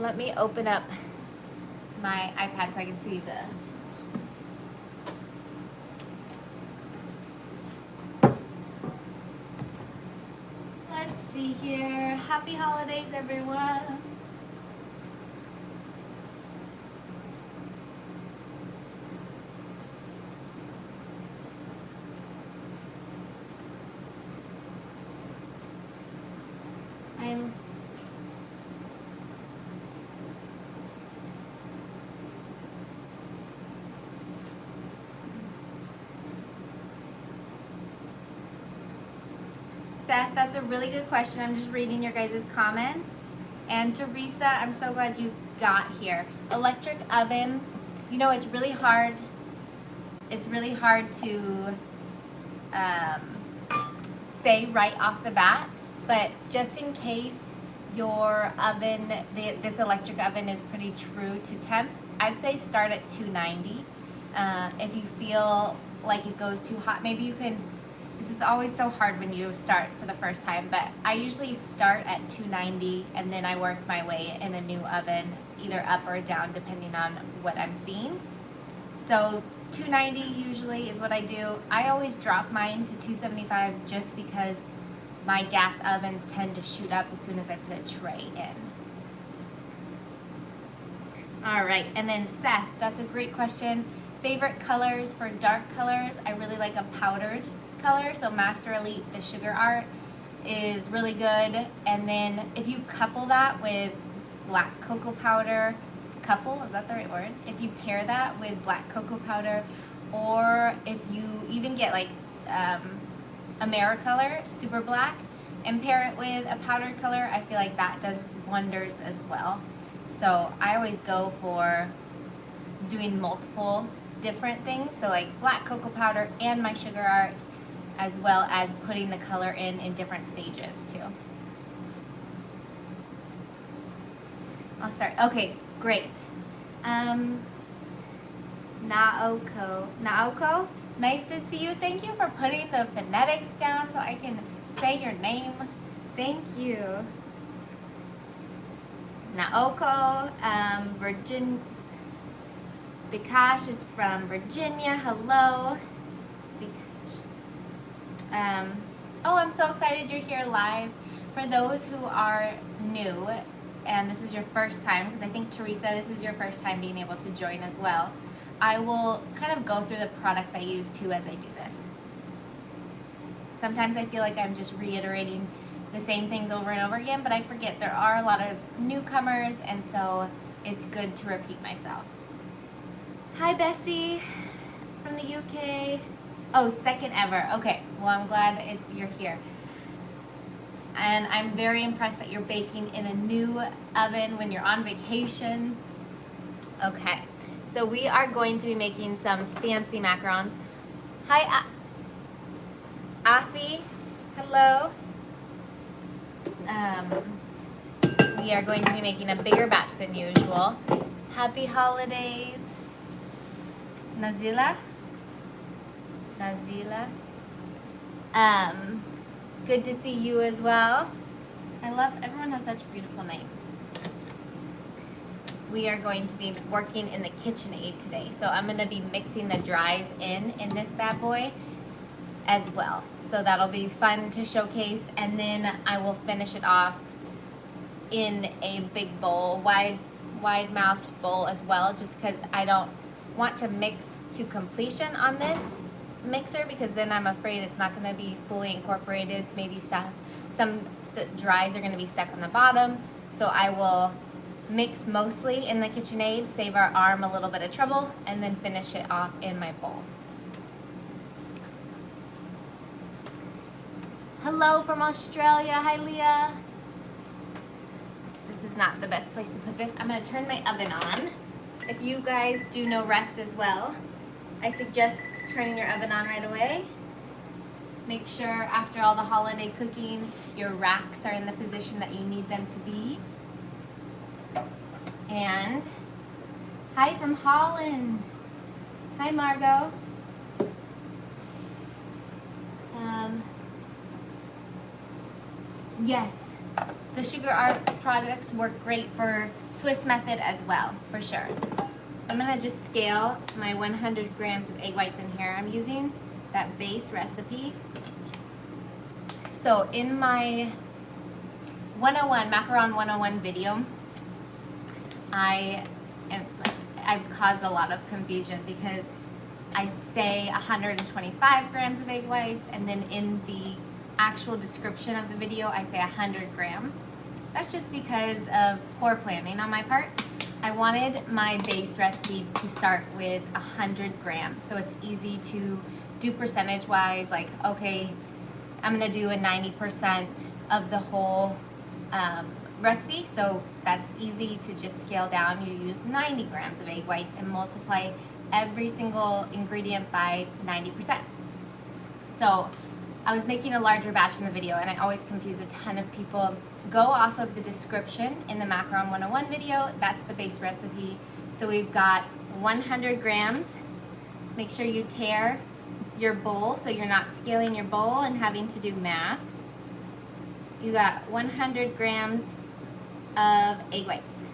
Let me open up my iPad so I can see the... Let's see here. Happy holidays, everyone. Seth, that's a really good question. I'm just reading your guys' comments. And Teresa, I'm so glad you got here. Electric oven, you know, it's really hard. It's really hard to say right off the bat, but just in case your oven, this electric oven is pretty true to temp, I'd say start at 290. If you feel like it goes too hot, maybe you can. This is always so hard when you start for the first time, but I usually start at 290 and then I work my way in a new oven, either up or down depending on what I'm seeing. So 290 usually is what I do. I always drop mine to 275 just because my gas ovens tend to shoot up as soon as I put a tray in. All right, and then Seth, that's a great question. Favorite colors for dark colors, I really like a powdered color, so Master Elite, the sugar art, is really good. And then if you couple that with black cocoa powder, is that the right word? If you pair that with black cocoa powder, or if you even get like AmeriColor, super black, and pair it with a powdered color, I feel like that does wonders as well. So I always go for doing multiple different things, so like black cocoa powder and my sugar art, as well as putting the color in different stages too. I'll start. Okay, great. Naoko, nice to see you. Thank you for putting the phonetics down so I can say your name. Thank you. Naoko, Bikash is from Virginia. Hello. Oh, I'm so excited you're here live. For those who are new, and this is your first time, because I think Teresa, this is your first time being able to join as well, I will kind of go through the products I use too as I do this. Sometimes I feel like I'm just reiterating the same things over and over again, but I forget there are a lot of newcomers, and so it's good to repeat myself. Hi Bessie from the UK. Oh, second ever. Okay, well I'm glad you're here. And I'm very impressed that you're baking in a new oven when you're on vacation. Okay, so we are going to be making some fancy macarons. Hi, Afi. Hello. We are going to be making a bigger batch than usual. Happy holidays. Nazila. Good to see you as well. I love, everyone has such beautiful names. We are going to be working in the KitchenAid today. So I'm gonna be mixing the dries in this bad boy as well. So that'll be fun to showcase. And then I will finish it off in a big bowl, wide mouthed bowl as well, just because I don't want to mix to completion on this mixer, because then I'm afraid it's not going to be fully incorporated. Maybe some dries are going to be stuck on the bottom. So I will mix mostly in the KitchenAid, save our arm a little bit of trouble, and then finish it off in my bowl. Hello from Australia. Hi Leah. This is not the best place to put this. I'm going to turn my oven on. If you guys do no rest as well, I suggest turning your oven on right away. Make sure after all the holiday cooking, your racks are in the position that you need them to be. And hi from Holland. Hi Margot. Yes, The Sugar Art products work great for Swiss method as well, for sure. I'm gonna just scale my 100 grams of egg whites in here. I'm using that base recipe. So in my 101, Macaron 101 video, I've caused a lot of confusion because I say 125 grams of egg whites, and then in the actual description of the video, I say 100 grams. That's just because of poor planning on my part. I wanted my base recipe to start with 100 grams, so it's easy to do percentage-wise, like, okay, I'm gonna do a 90% of the whole recipe, so that's easy to just scale down. You use 90 grams of egg whites and multiply every single ingredient by 90%. So I was making a larger batch in the video, and I always confuse a ton of people. Go off of the description in the Macaron 101 video. That's the base recipe. So we've got 100 grams. Make sure you tear your bowl so you're not scaling your bowl and having to do math. You got 100 grams of egg whites.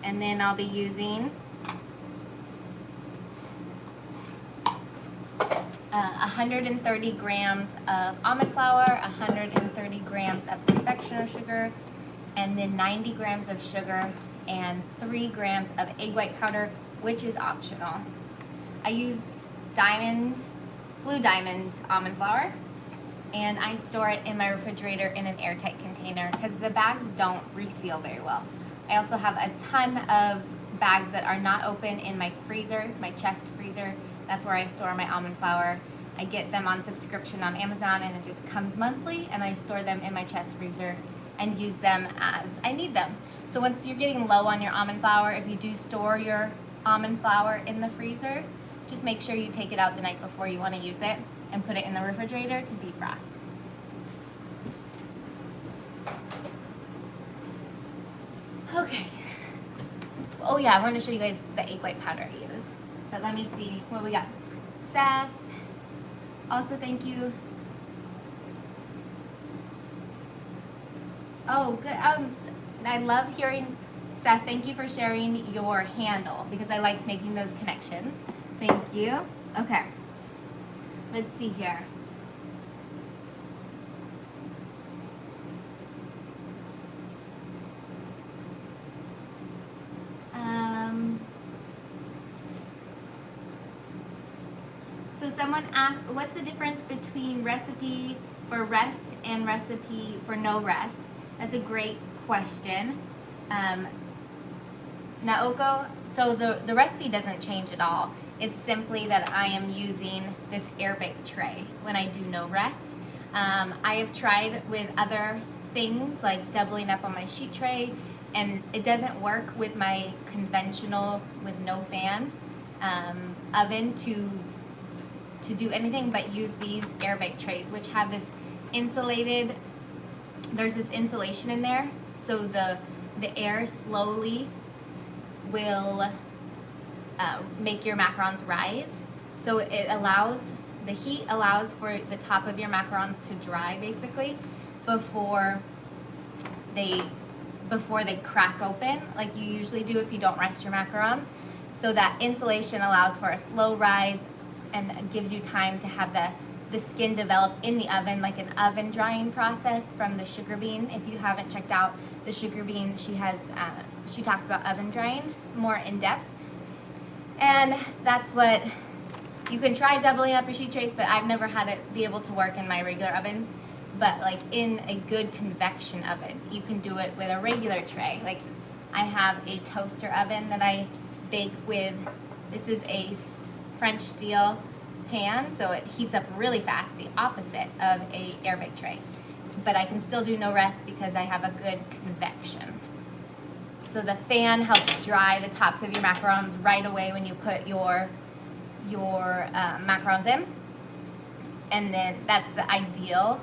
And then I'll be using 130 grams of almond flour, 130 grams of confectioner sugar, and then 90 grams of sugar and 3 grams of egg white powder, which is optional. I use Blue Diamond almond flour, and I store it in my refrigerator in an airtight container because the bags don't reseal very well. I also have a ton of bags that are not open in my freezer, my chest freezer. That's where I store my almond flour. I get them on subscription on Amazon, and it just comes monthly, and I store them in my chest freezer and use them as I need them. So once you're getting low on your almond flour, if you do store your almond flour in the freezer, just make sure you take it out the night before you want to use it and put it in the refrigerator to defrost. Okay. Oh yeah, I wanted to show you guys the egg white powder I use. But let me see what we got. Seth, also thank you. Oh, good. I love hearing, Seth, thank you for sharing your handle because I like making those connections. Thank you. Okay. Let's see here. So someone asked, what's the difference between recipe for rest and recipe for no rest? That's a great question. Naoko, so the recipe doesn't change at all. It's simply that I am using this air bake tray when I do no rest. I have tried with other things like doubling up on my sheet tray, and it doesn't work with my conventional with no fan oven to do anything but use these air bake trays, which have this insulated, there's this insulation in there, so the air slowly will make your macarons rise. So it allows, the heat allows for the top of your macarons to dry basically before they crack open like you usually do if you don't rest your macarons. So that insulation allows for a slow rise and gives you time to have the skin develop in the oven, like an oven drying process from the sugar bean. If you haven't checked out the sugar bean, she talks about oven drying more in depth. And that's what, you can try doubling up your sheet trays, but I've never had it be able to work in my regular ovens. But like in a good convection oven, you can do it with a regular tray. Like I have a toaster oven that I bake with. This is a French steel pan, so it heats up really fast, the opposite of a air bake tray. But I can still do no rest because I have a good convection. So the fan helps dry the tops of your macarons right away when you put your macarons in. And then that's the ideal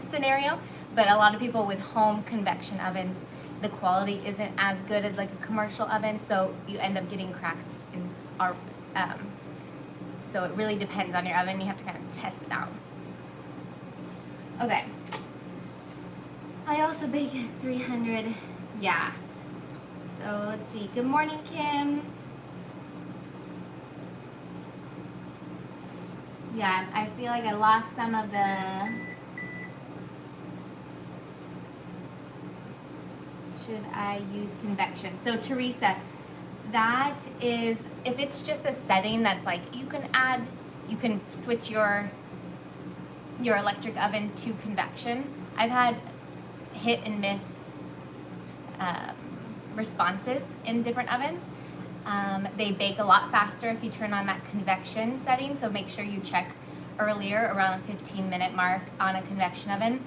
scenario. But a lot of people with home convection ovens, the quality isn't as good as like a commercial oven, so you end up getting cracks in our so it really depends on your oven. You have to kind of test it out. Okay, Oh, so big, 300, yeah. So let's see, good morning, Kim. Yeah, I feel like I lost some of the, should I use convection? So Teresa, that is, if it's just a setting that's like, you can switch your electric oven to convection. I've had hit and miss responses in different ovens. They bake a lot faster if you turn on that convection setting, so make sure you check earlier, around the 15-minute mark on a convection oven.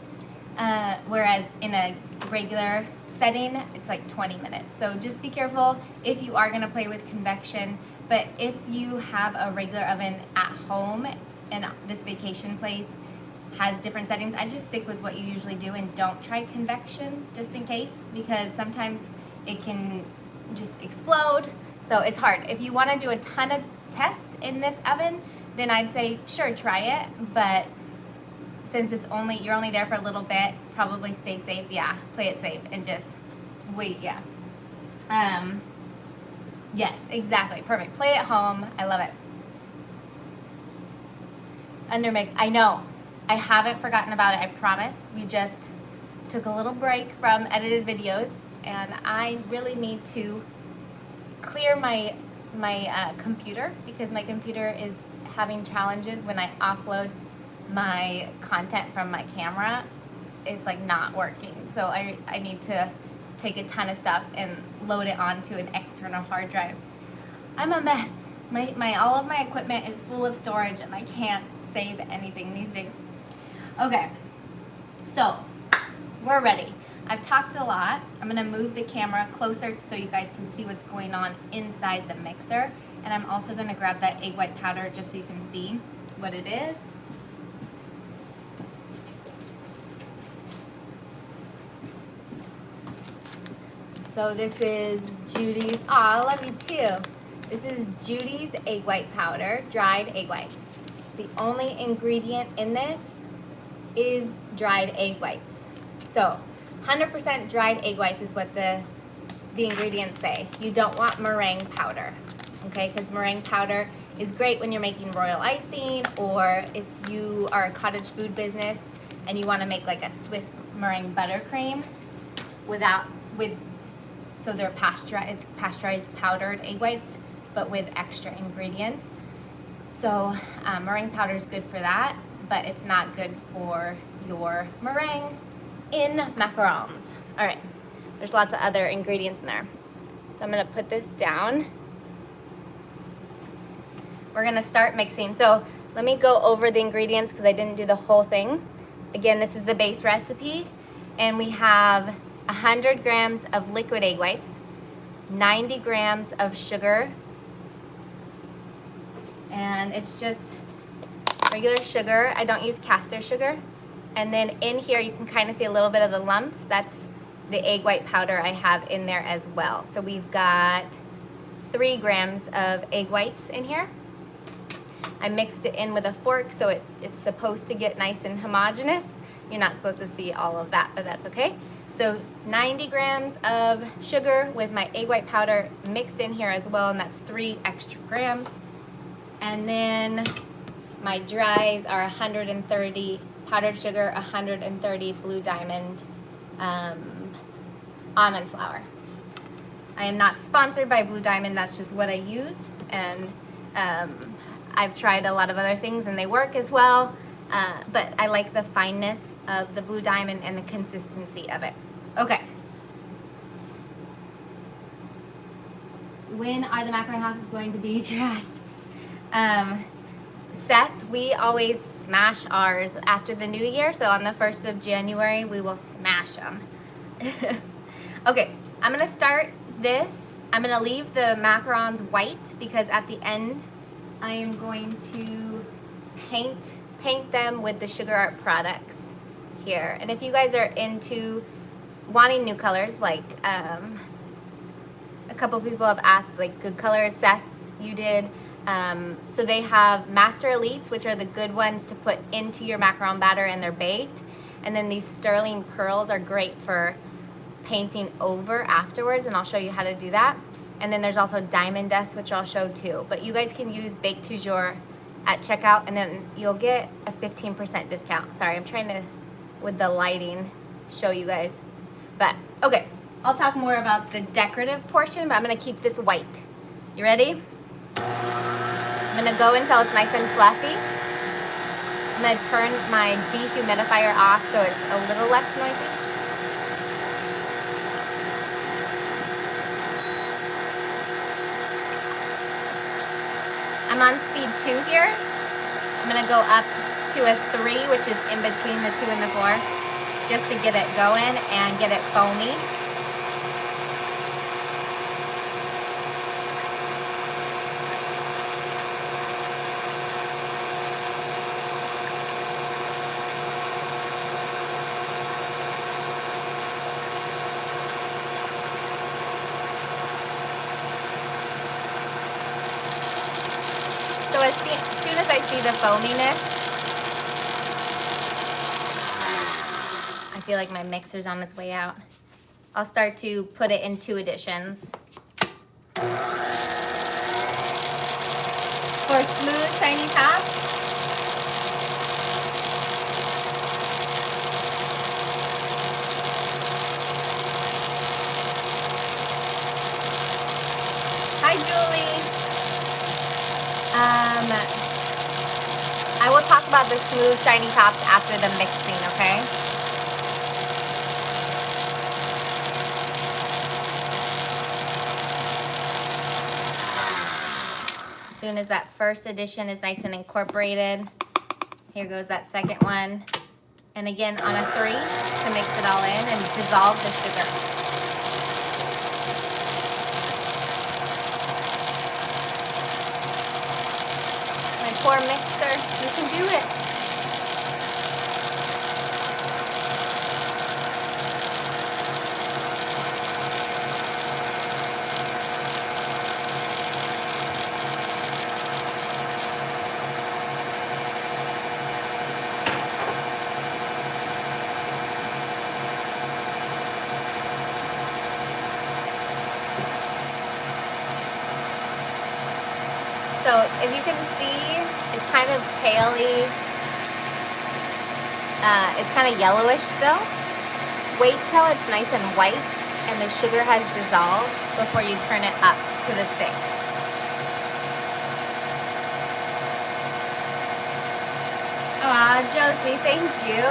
Whereas in a regular setting, it's like 20 minutes. So just be careful if you are gonna play with convection, but if you have a regular oven at home and this vacation place has different settings, I just stick with what you usually do and don't try convection just in case, because sometimes it can just explode. So it's hard. If you want to do a ton of tests in this oven, then I'd say sure, try it, but since you're only there for a little bit, probably stay safe. Yeah, play it safe and just wait. Yeah. Yes, exactly. Perfect. Play at home. I love it. Undermix. I know. I haven't forgotten about it. I promise. We just took a little break from edited videos, and I really need to clear my computer, because my computer is having challenges when I offload my content from my camera. It's like not working. So I need to take a ton of stuff and load it onto an external hard drive. I'm a mess. All of my equipment is full of storage and I can't save anything these days. Okay, so we're ready. I've talked a lot. I'm gonna move the camera closer so you guys can see what's going on inside the mixer. And I'm also gonna grab that egg white powder just so you can see what it is. So this is Judy's, I love you too. This is Judy's egg white powder, dried egg whites. The only ingredient in this is dried egg whites. So 100% dried egg whites is what the ingredients say. You don't want meringue powder, okay? Because meringue powder is great when you're making royal icing, or if you are a cottage food business and you want to make like a Swiss meringue buttercream so they're pasteurized powdered egg whites, but with extra ingredients. So meringue powder is good for that, but it's not good for your meringue in macarons. All right, there's lots of other ingredients in there. So I'm gonna put this down. We're gonna start mixing. So let me go over the ingredients because I didn't do the whole thing. Again, this is the base recipe, and we have 100 grams of liquid egg whites, 90 grams of sugar, and it's just regular sugar. I don't use caster sugar. And then in here you can kind of see a little bit of the lumps. That's the egg white powder I have in there as well. So we've got 3 grams of egg whites in here. I mixed it in with a fork, so it's supposed to get nice and homogeneous. You're not supposed to see all of that, but that's okay. So 90 grams of sugar with my egg white powder mixed in here as well, and that's 3 extra grams. And then my dries are 130 powdered sugar, 130 Blue Diamond almond flour. I am not sponsored by Blue Diamond, that's just what I use. And I've tried a lot of other things and they work as well, but I like the fineness of the Blue Diamond and the consistency of it. Okay. When are the macaron houses going to be trashed? Seth, we always smash ours after the new year, so on the 1st of January we will smash them. Okay, I'm gonna start this. I'm gonna leave the macarons white because at the end I am going to paint them with the Sugar Art products here. And if you guys are into wanting new colors, like a couple people have asked, like good colors, Seth, you did. So they have Master Elites, which are the good ones to put into your macaron batter, and they're baked. And then these sterling pearls are great for painting over afterwards, and I'll show you how to do that. And then there's also diamond dust, which I'll show too. But you guys can use Baked to Jour at checkout, and then you'll get a 15% discount. Sorry, I'm trying to, with the lighting, show you guys. But, okay, I'll talk more about the decorative portion, but I'm gonna keep this white. You ready? I'm gonna go until it's nice and fluffy. I'm gonna turn my dehumidifier off so it's a little less noisy. I'm on speed 2 here. I'm gonna go up to a 3, which is in between the 2 and the 4, just to get it going and get it foamy. So as soon as I see the foaminess, I feel like my mixer's on its way out. I'll start to put it in 2 additions. For smooth, shiny tops, hi Julie. I will talk about the smooth, shiny tops after the mixing, okay? As soon as that first addition is nice and incorporated, here goes that second one. And again on a 3 to mix it all in and dissolve the sugar. Poor mixer, you can do it. So if you can see, it's kind of paley, it's kind of yellowish still. Wait till it's nice and white and the sugar has dissolved before you turn it up to the 6. Aw, Josie, thank you.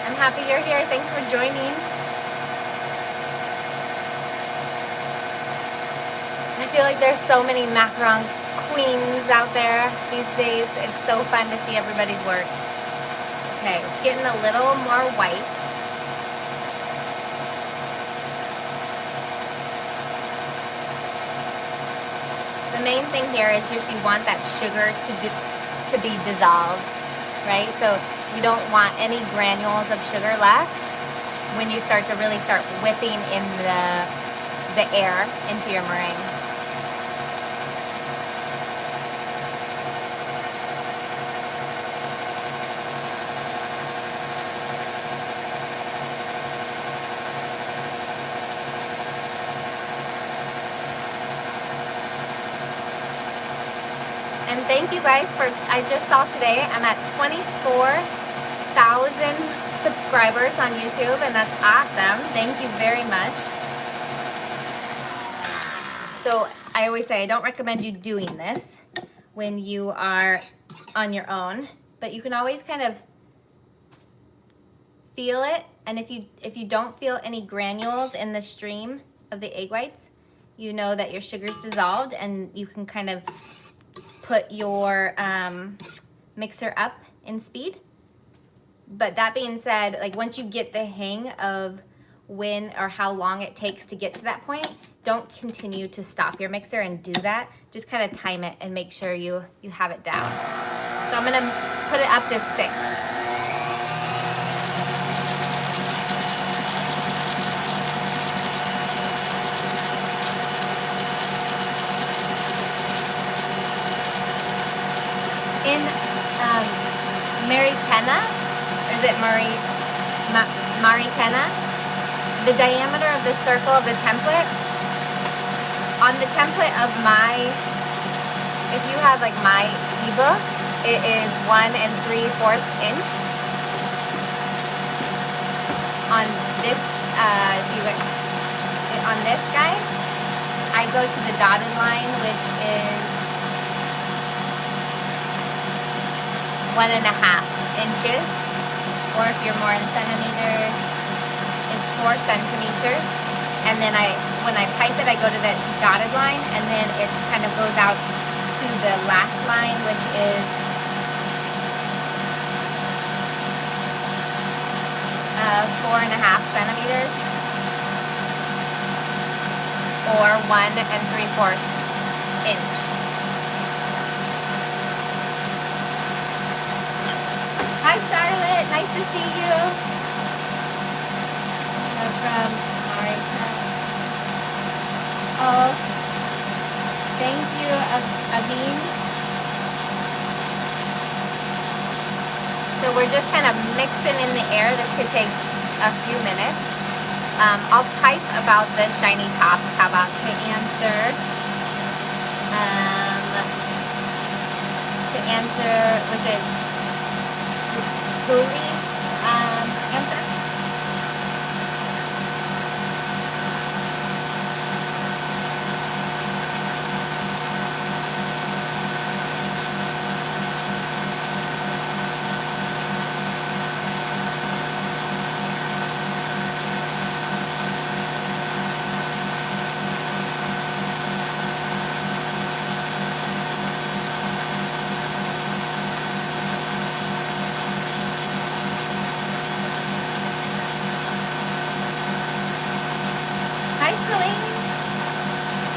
I'm happy you're here. Thanks for joining. I feel like there's so many macaron queens out there these days. It's so fun to see everybody's work. Okay, it's getting a little more white. The main thing here is just you want that sugar to be dissolved, right? So you don't want any granules of sugar left when you start to really start whipping in the air into your meringue. And thank you guys for, I just saw today, I'm at 24,000 subscribers on YouTube, and that's awesome. Thank you very much. So I always say I don't recommend you doing this when you are on your own, but you can always kind of feel it. And if you don't feel any granules in the stream of the egg whites, you know that your sugar's dissolved, and you can kind of put your mixer up in speed. But that being said, like once you get the hang of when or how long it takes to get to that point, don't continue to stop your mixer and do that. Just kind of time it and make sure you have it down. So I'm gonna put it up to 6. In Mary Kenna, or is it Marikena, the diameter of the circle of the template. On the template of if you have like my ebook, it is 1 3/4 inch. On this, on this guy, I go to the dotted line, which is 1.5 inches, or if you're more in centimeters, it's 4 centimeters. And then when I pipe it, I go to the dotted line, and then it kind of goes out to the last line, which is 4.5 centimeters, or 1 3/4 inch. Hi Charlotte, nice to see you. From Marita. Oh, thank you, Abin. So we're just kind of mixing in the air. This could take a few minutes. I'll type about the shiny tops. How about to answer? Was it Cooley's answer?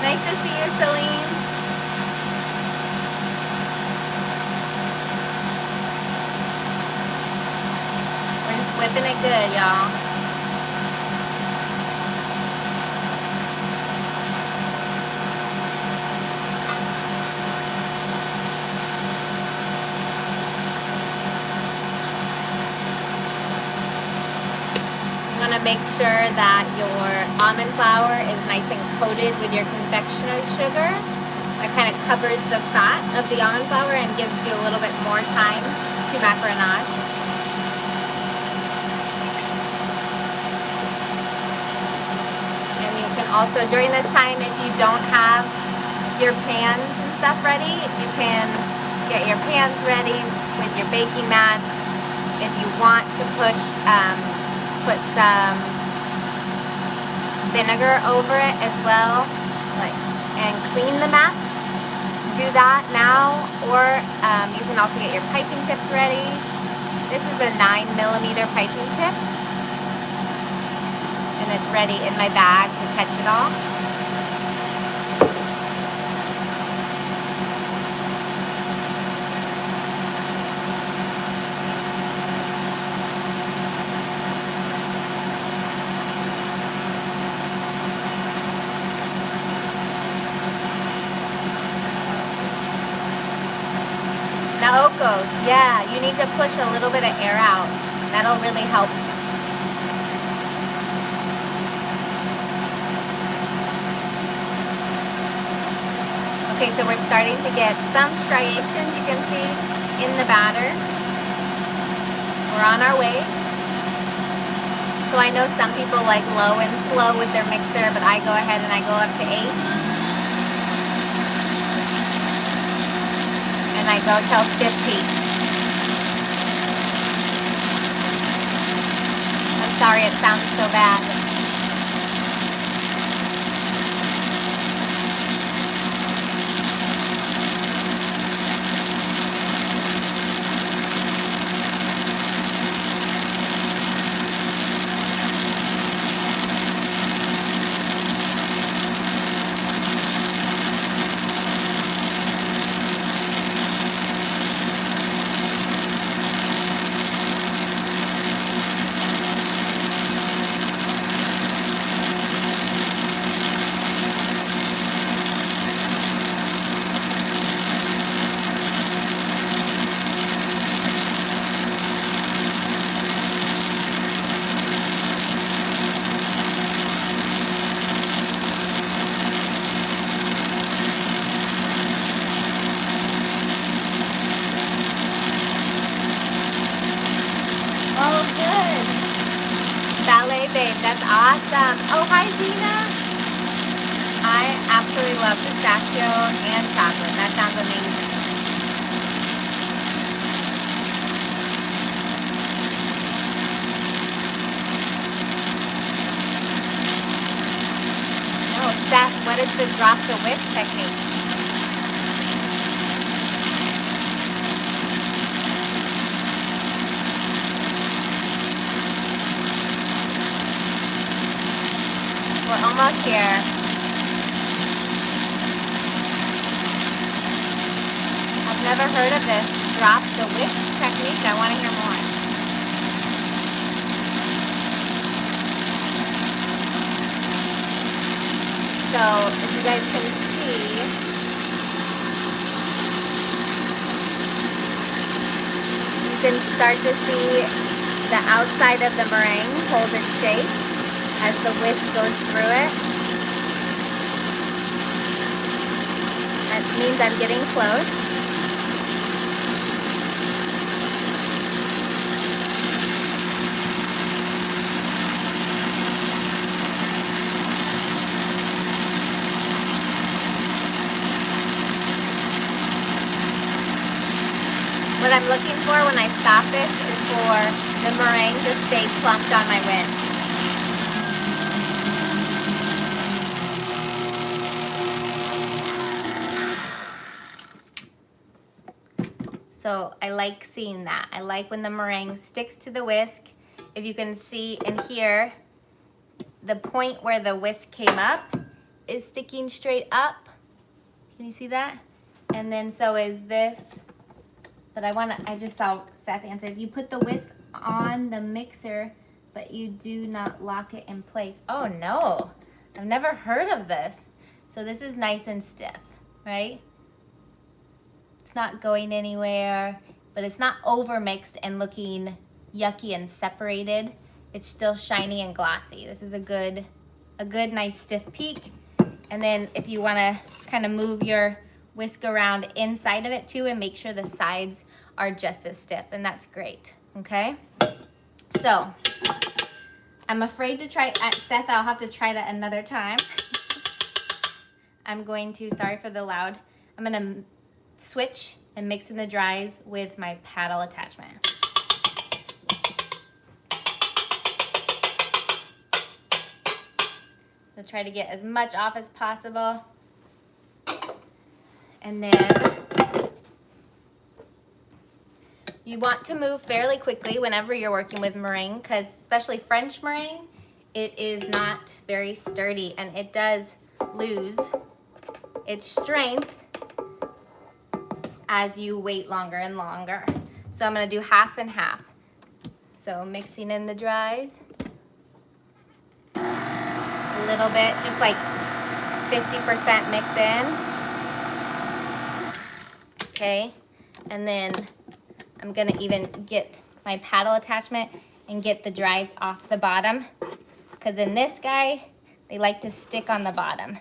Nice to see you, Celine. We're just whipping it good, y'all. You want to make sure that your almond flour is nice and coated with your confectioner's sugar. That kind of covers the fat of the almond flour and gives you a little bit more time to macaronage. And you can also, during this time, if you don't have your pans and stuff ready, you can get your pans ready with your baking mats. If you want to put some vinegar over it as well, and clean the mats. Do that now, or you can also get your piping tips ready. This is a 9mm piping tip, and it's ready in my bag to catch it all. Naokos, yeah, you need to push a little bit of air out. That'll really help. Okay, so we're starting to get some striations, you can see, in the batter. We're on our way. So I know some people like low and slow with their mixer, but I go ahead and I go up to 8. And I go till stiff peaks. I'm sorry it sounds so bad. babe. That's awesome. Oh, hi, Zena. I absolutely love pistachio and chocolate. That sounds amazing. Oh, Seth, what is the drop the whisk technique? We're almost here. I've never heard of this drop the whisk technique. I want to hear more. So, if you guys can see, you can start to see the outside of the meringue hold its shape as the whisk goes through it. That means I'm getting close. What I'm looking for when I stop this is for the meringue to stay plumped on my whisk. So I like seeing that. I like when the meringue sticks to the whisk. If you can see in here, the point where the whisk came up is sticking straight up. Can you see that? And then so is this. But I just saw Seth answered. You put the whisk on the mixer, but you do not lock it in place. Oh no, I've never heard of this. So this is nice and stiff, right? It's not going anywhere, but it's not over mixed and looking yucky and separated. It's still shiny and glossy. This is a good nice stiff peak. And then if you wanna kind of move your whisk around inside of it too and make sure the sides are just as stiff, and that's great, okay? So, I'm afraid to try, Seth, I'll have to try that another time. I'm going to, sorry for the loud, I'm gonna switch and mix in the dries with my paddle attachment. I'll try to get as much off as possible. And then you want to move fairly quickly whenever you're working with meringue, because especially French meringue, it is not very sturdy and it does lose its strength as you wait longer and longer. So I'm gonna do half and half. So mixing in the dries, a little bit, just like 50% mix in. Okay, and then I'm gonna even get my paddle attachment and get the dries off the bottom, because in this guy, they like to stick on the bottom,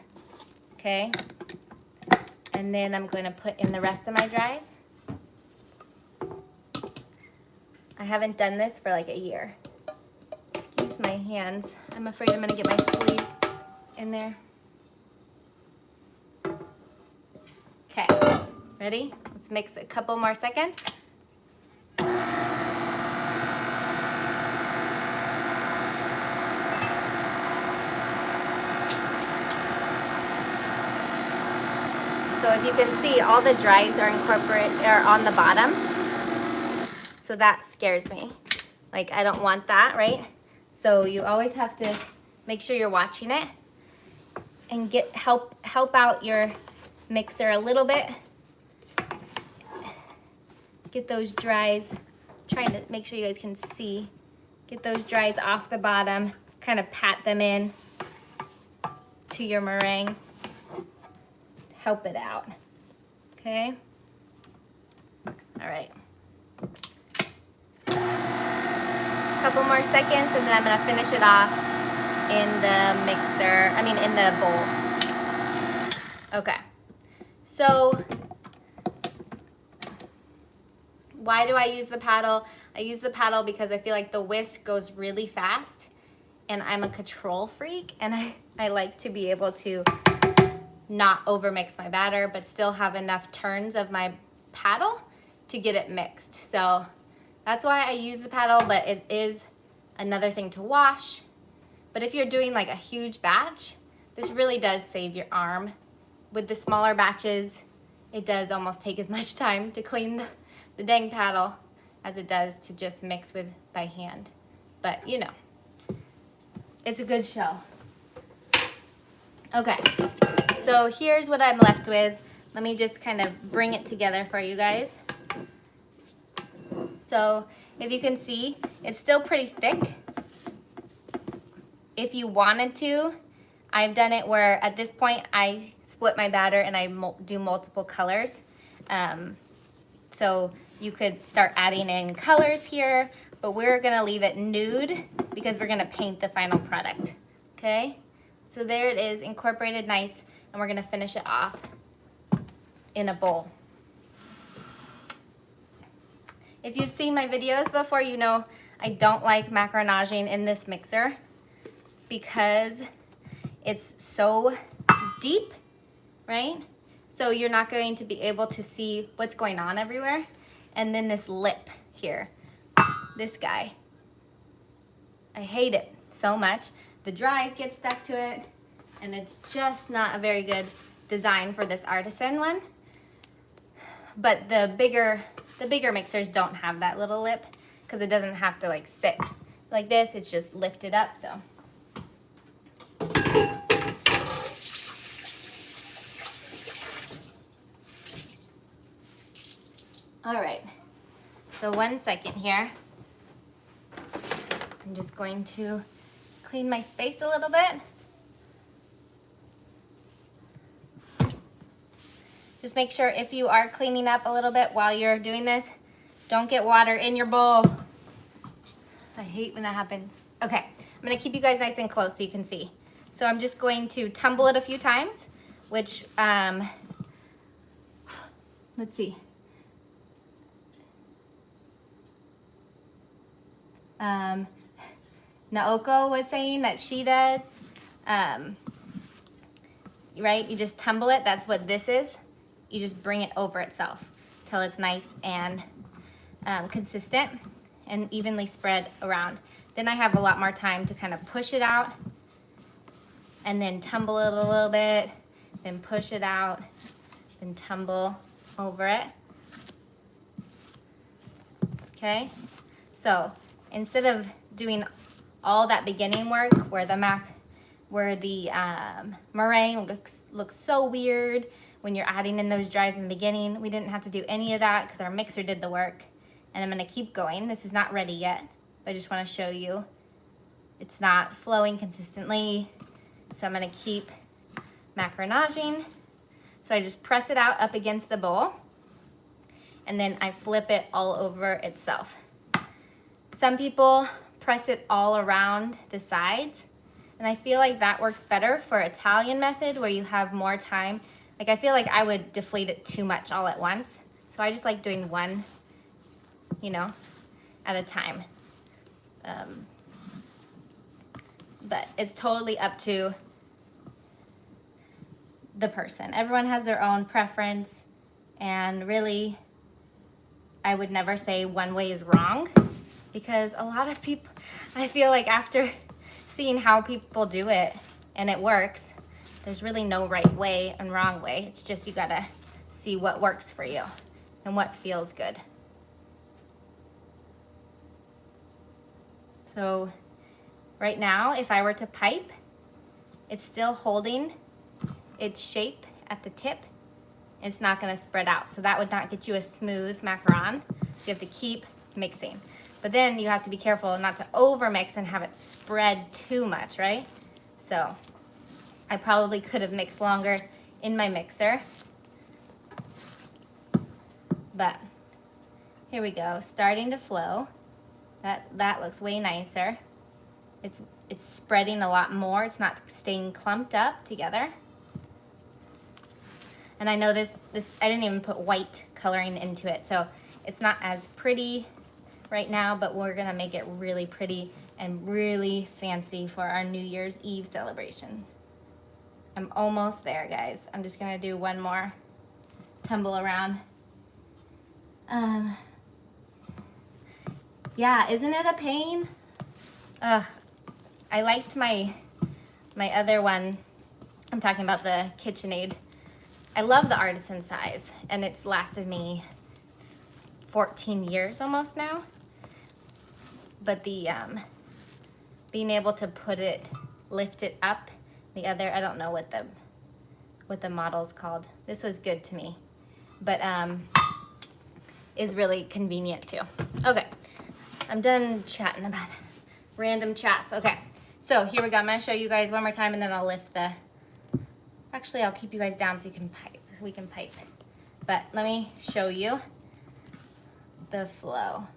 okay? And then I'm gonna put in the rest of my dries. I haven't done this for like a year. Excuse my hands. I'm afraid I'm gonna get my sleeves in there. Okay. Ready? Let's mix a couple more seconds. So if you can see, all the dries are on the bottom. So that scares me. Like, I don't want that, right? So you always have to make sure you're watching it and help out your mixer a little bit. Get those dries, trying to make sure you guys can see. Get those dries off the bottom, kind of pat them in to your meringue. Help it out, okay? All right. Couple more seconds and then I'm gonna finish it off in in the bowl. Okay, so why do I use the paddle? I use the paddle because I feel like the whisk goes really fast and I'm a control freak, and I like to be able to not overmix my batter, but still have enough turns of my paddle to get it mixed. So that's why I use the paddle, but it is another thing to wash. But if you're doing like a huge batch, this really does save your arm. With the smaller batches, it does almost take as much time to clean the dang paddle as it does to just mix with by hand. But you know, it's a good show. Okay, so here's what I'm left with. Let me just kind of bring it together for you guys. So if you can see, it's still pretty thick. If you wanted to, I've done it where at this point I split my batter and I do multiple colors. So you could start adding in colors here, but we're gonna leave it nude because we're gonna paint the final product, okay? So there it is, incorporated nice, and we're gonna finish it off in a bowl. If you've seen my videos before, you know I don't like macaronaging in this mixer because it's so deep, right? So you're not going to be able to see what's going on everywhere. And then this lip here, this guy, I hate it so much. The dries get stuck to it, and it's just not a very good design for this artisan one. But the bigger mixers don't have that little lip because it doesn't have to like sit like this. It's just lifted up, so. All right, so 1 second here. I'm just going to clean my space a little bit. Just make sure if you are cleaning up a little bit while you're doing this, don't get water in your bowl. I hate when that happens. Okay, I'm gonna keep you guys nice and close so you can see. So I'm just going to tumble it a few times, which, let's see. Naoko was saying that she does, right? You just tumble it, that's what this is. You just bring it over itself till it's nice and consistent and evenly spread around. Then I have a lot more time to kind of push it out and then tumble it a little bit, then push it out, then tumble over it. Okay, so instead of doing all that beginning work where the meringue looks so weird when you're adding in those dries in the beginning, we didn't have to do any of that because our mixer did the work. And I'm gonna keep going. This is not ready yet, but I just wanna show you it's not flowing consistently. So I'm gonna keep macaronaging. So I just press it out up against the bowl and then I flip it all over itself. Some people press it all around the sides, and I feel like that works better for Italian method where you have more time. Like I feel like I would deflate it too much all at once. So I just like doing one, you know, at a time. But it's totally up to the person. Everyone has their own preference, and really, I would never say one way is wrong, because a lot of people, I feel like after seeing how people do it and it works, there's really no right way and wrong way. It's just you gotta see what works for you and what feels good. So right now, if I were to pipe, it's still holding its shape at the tip. It's not gonna spread out. So that would not get you a smooth macaron. So you have to keep mixing. But then you have to be careful not to overmix and have it spread too much, right? So I probably could have mixed longer in my mixer. But here we go, starting to flow. That looks way nicer. It's spreading a lot more. It's not staying clumped up together. And I know this I didn't even put white coloring into it, so it's not as pretty right now, but we're gonna make it really pretty and really fancy for our New Year's Eve celebrations. I'm almost there, guys. I'm just gonna do one more tumble around. Yeah, isn't it a pain? I liked my other one. I'm talking about the KitchenAid. I love the artisan size, and it's lasted me 14 years almost now. But the being able to lift it up, the other, I don't know what the model's called. This was good to me, but is really convenient too. Okay, I'm done chatting about random chats. Okay, so here we go. I'm gonna show you guys one more time, and then I'll lift the. Actually, I'll keep you guys down so you can pipe. We can pipe. But let me show you the flow.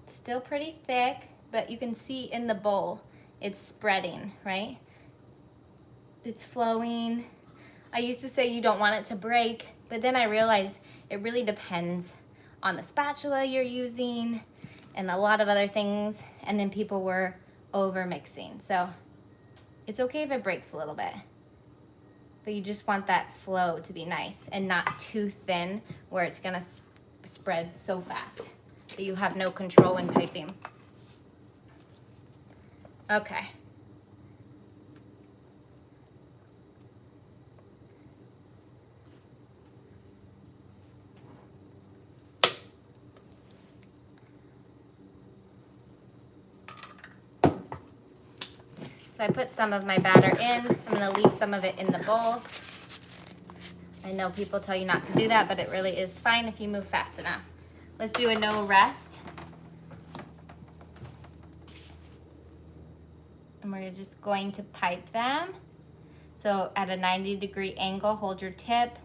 Still pretty thick, but you can see in the bowl, it's spreading, right? It's flowing. I used to say you don't want it to break, but then I realized it really depends on the spatula you're using and a lot of other things, and then people were over mixing. So it's okay if it breaks a little bit, but you just want that flow to be nice and not too thin where it's gonna spread so fast that you have no control in piping. Okay. So I put some of my batter in. I'm gonna leave some of it in the bowl. I know people tell you not to do that, but it really is fine if you move fast enough. Let's do a no rest. And we're just going to pipe them. So at a 90-degree angle, hold your tip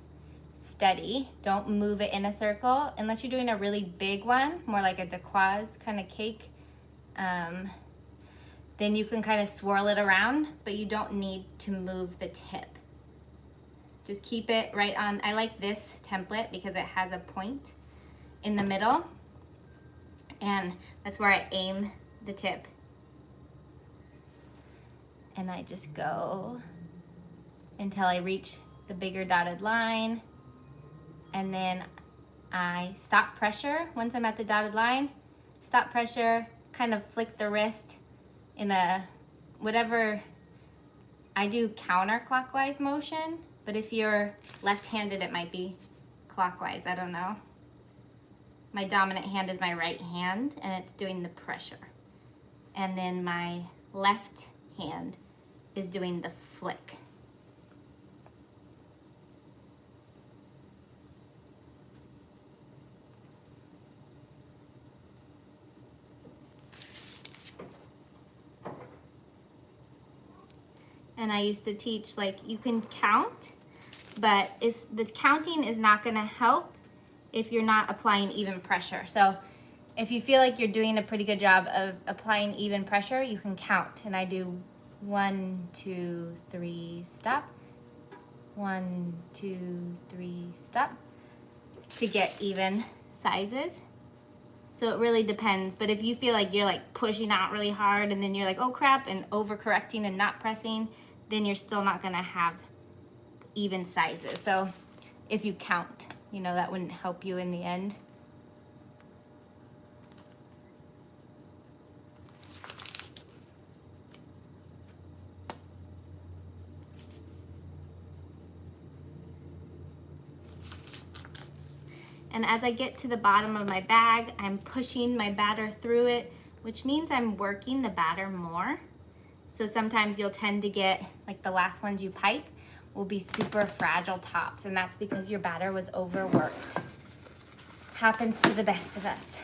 steady. Don't move it in a circle unless you're doing a really big one, more like a decoise kind of cake. Then you can kind of swirl it around, but you don't need to move the tip. Just keep it right on. I like this template because it has a point in the middle, and that's where I aim the tip. And I just go until I reach the bigger dotted line, and then I stop pressure. Once I'm at the dotted line, stop pressure, kind of flick the wrist in a, whatever, I do counterclockwise motion, but if you're left-handed, it might be clockwise, I don't know. My dominant hand is my right hand, and it's doing the pressure. And then my left hand is doing the flick. And I used to teach, like, you can count, but the counting is not gonna help if you're not applying even pressure. So if you feel like you're doing a pretty good job of applying even pressure, you can count. And I do 1, 2, 3, stop. 1, 2, 3, stop, to get even sizes. So it really depends. But if you feel like you're like pushing out really hard and then you're like, oh crap, and overcorrecting and not pressing, then you're still not gonna have even sizes. So if you count, you know, that wouldn't help you in the end. And as I get to the bottom of my bag, I'm pushing my batter through it, which means I'm working the batter more. So sometimes you'll tend to get, like the last ones you pipe, will be super fragile tops, and that's because your batter was overworked. Happens to the best of us.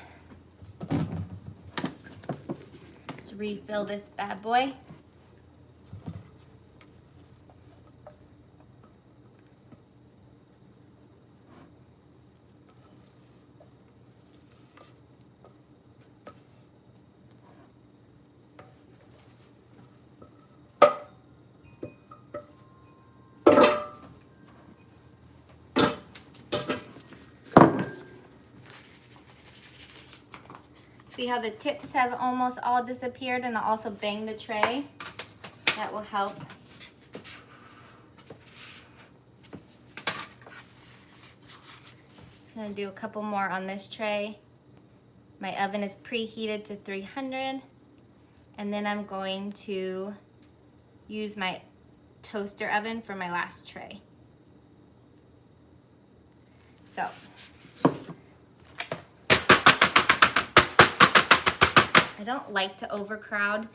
Let's refill this bad boy. See how the tips have almost all disappeared, and I'll also bang the tray. That will help. Just gonna do a couple more on this tray. My oven is preheated to 300, and then I'm going to use my toaster oven for my last tray. So, I don't like to overcrowd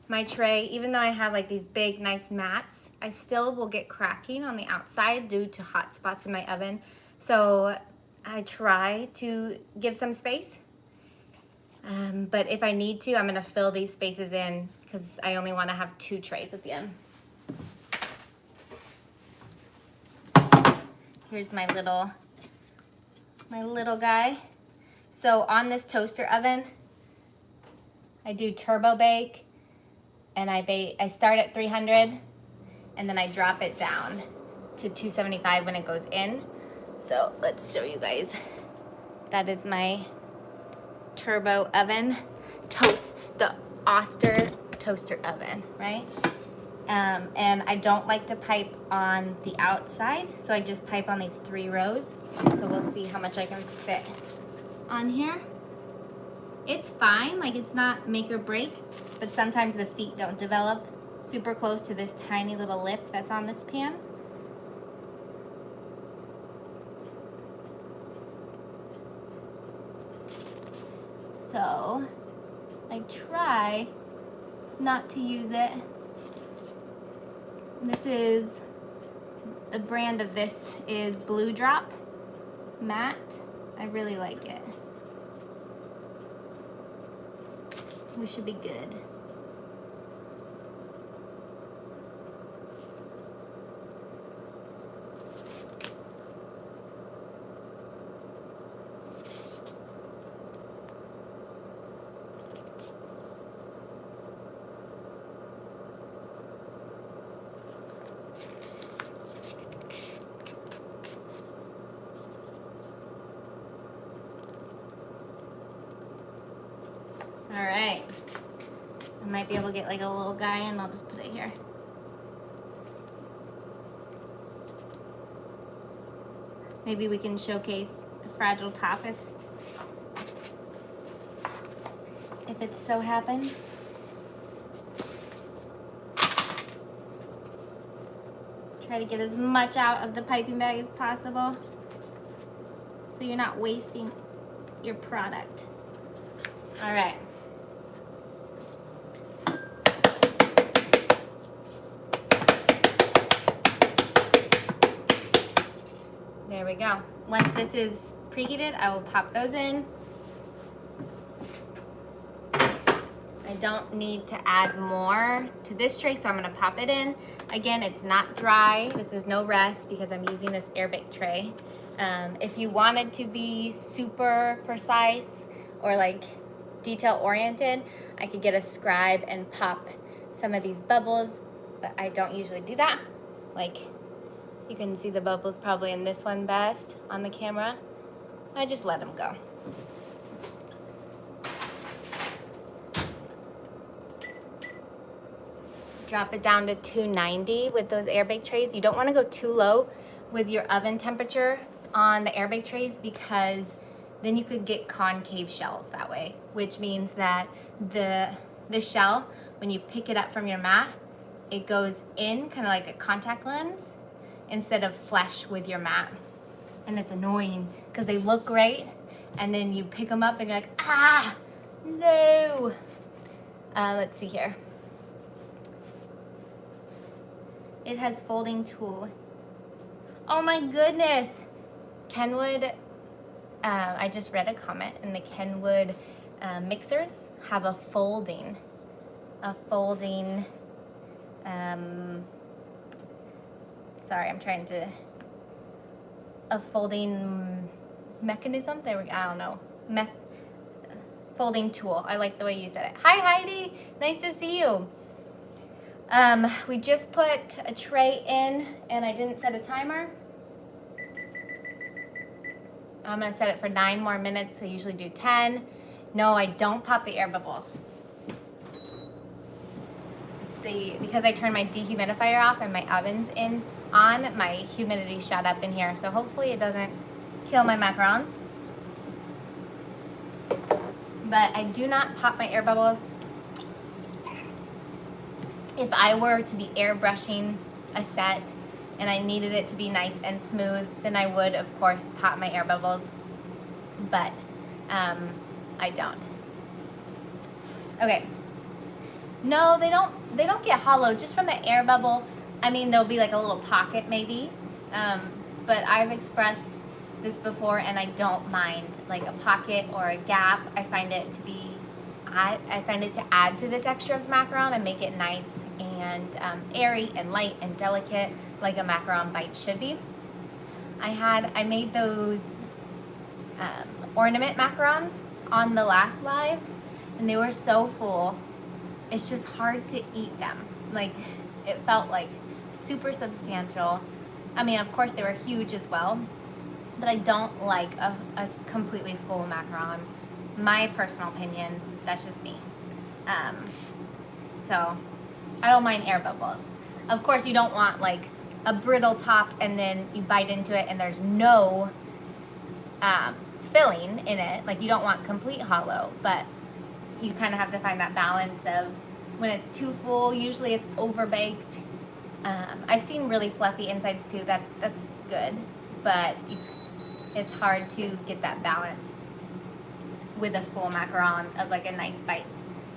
my tray. Even though I have like these big, nice mats, I still will get cracking on the outside due to hot spots in my oven. So I try to give some space. But if I need to, I'm gonna fill these spaces in because I only wanna have 2 trays at the end. Here's my little guy. So on this toaster oven, I do turbo bake, and I start at 300, and then I drop it down to 275 when it goes in. So let's show you guys. That is my turbo oven, the Oster toaster oven, right? And I don't like to pipe on the outside, so I just pipe on these 3 rows. So we'll see how much I can fit on here. It's fine, like it's not make or break, but sometimes the feet don't develop super close to this tiny little lip that's on this pan. So I try not to use it. This is, the brand of this is Blue Drop Matte. I really like it. We should be good. All right. I might be able to get like a little guy, and I'll just put it here. Maybe we can showcase the fragile top if it so happens. Try to get as much out of the piping bag as possible so you're not wasting your product. All right. There we go. Once this is preheated, I will pop those in. I don't need to add more to this tray, so I'm gonna pop it in. Again, it's not dry. This is no rest because I'm using this air bake tray. If you wanted to be super precise or like detail oriented, I could get a scribe and pop some of these bubbles, but I don't usually do that. Like, you can see the bubbles probably in this one best on the camera. I just let them go. Drop it down to 290 with those air bake trays. You don't want to go too low with your oven temperature on the air bake trays because then you could get concave shells that way, which means that the shell, when you pick it up from your mat, it goes in kind of like a contact lens instead of flush with your mat. And it's annoying because they look great and then you pick them up and you're like, ah, no. Let's see here. It has folding tool. Oh my goodness. Kenwood, I just read a comment, and the Kenwood mixers have a folding, sorry, I'm trying to, a folding mechanism, there we go, I don't know, folding tool. I like the way you said it. Hi Heidi, nice to see you. We just put a tray in and I didn't set a timer. I'm gonna set it for 9 more minutes. I usually do 10. No, I don't pop the air bubbles. Because I turned my dehumidifier off and my oven's on, my humidity shot up in here. So hopefully it doesn't kill my macarons. But I do not pop my air bubbles. If I were to be airbrushing a set and I needed it to be nice and smooth, then I would, of course, pop my air bubbles. But I don't. Okay. No, they don't get hollow just from the air bubble. I mean, there'll be like a little pocket maybe. But I've expressed this before, and I don't mind like a pocket or a gap. I find it to add to the texture of the macaron and make it nice and airy and light and delicate, like a macaron bite should be. I made those ornament macarons on the last live, and they were so full. It's just hard to eat them. Like, it felt like super substantial. I mean, of course they were huge as well, but I don't like a completely full macaron. My personal opinion, that's just me. So I don't mind air bubbles. Of course you don't want like a brittle top and then you bite into it and there's no filling in it. Like, you don't want complete hollow, but you kind of have to find that balance of when it's too full, usually it's overbaked. I've seen really fluffy insides too, that's good, but it's hard to get that balance with a full macaron of like a nice bite.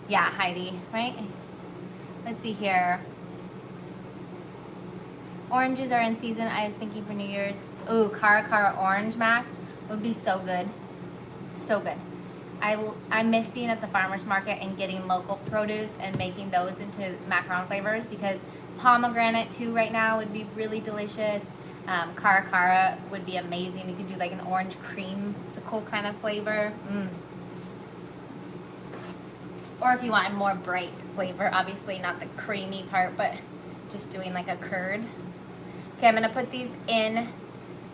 Yeah, Heidi, right? Let's see here. Oranges are in season. I was thinking for New Year's. Ooh, Cara Orange Max would be so good. So good. I miss being at the farmer's market and getting local produce and making those into macaron flavors, because pomegranate too right now would be really delicious. Cara would be amazing. You could do like an orange creamsicle kind of flavor. Or if you want a more bright flavor, obviously not the creamy part, but just doing like a curd. Okay, I'm gonna put these in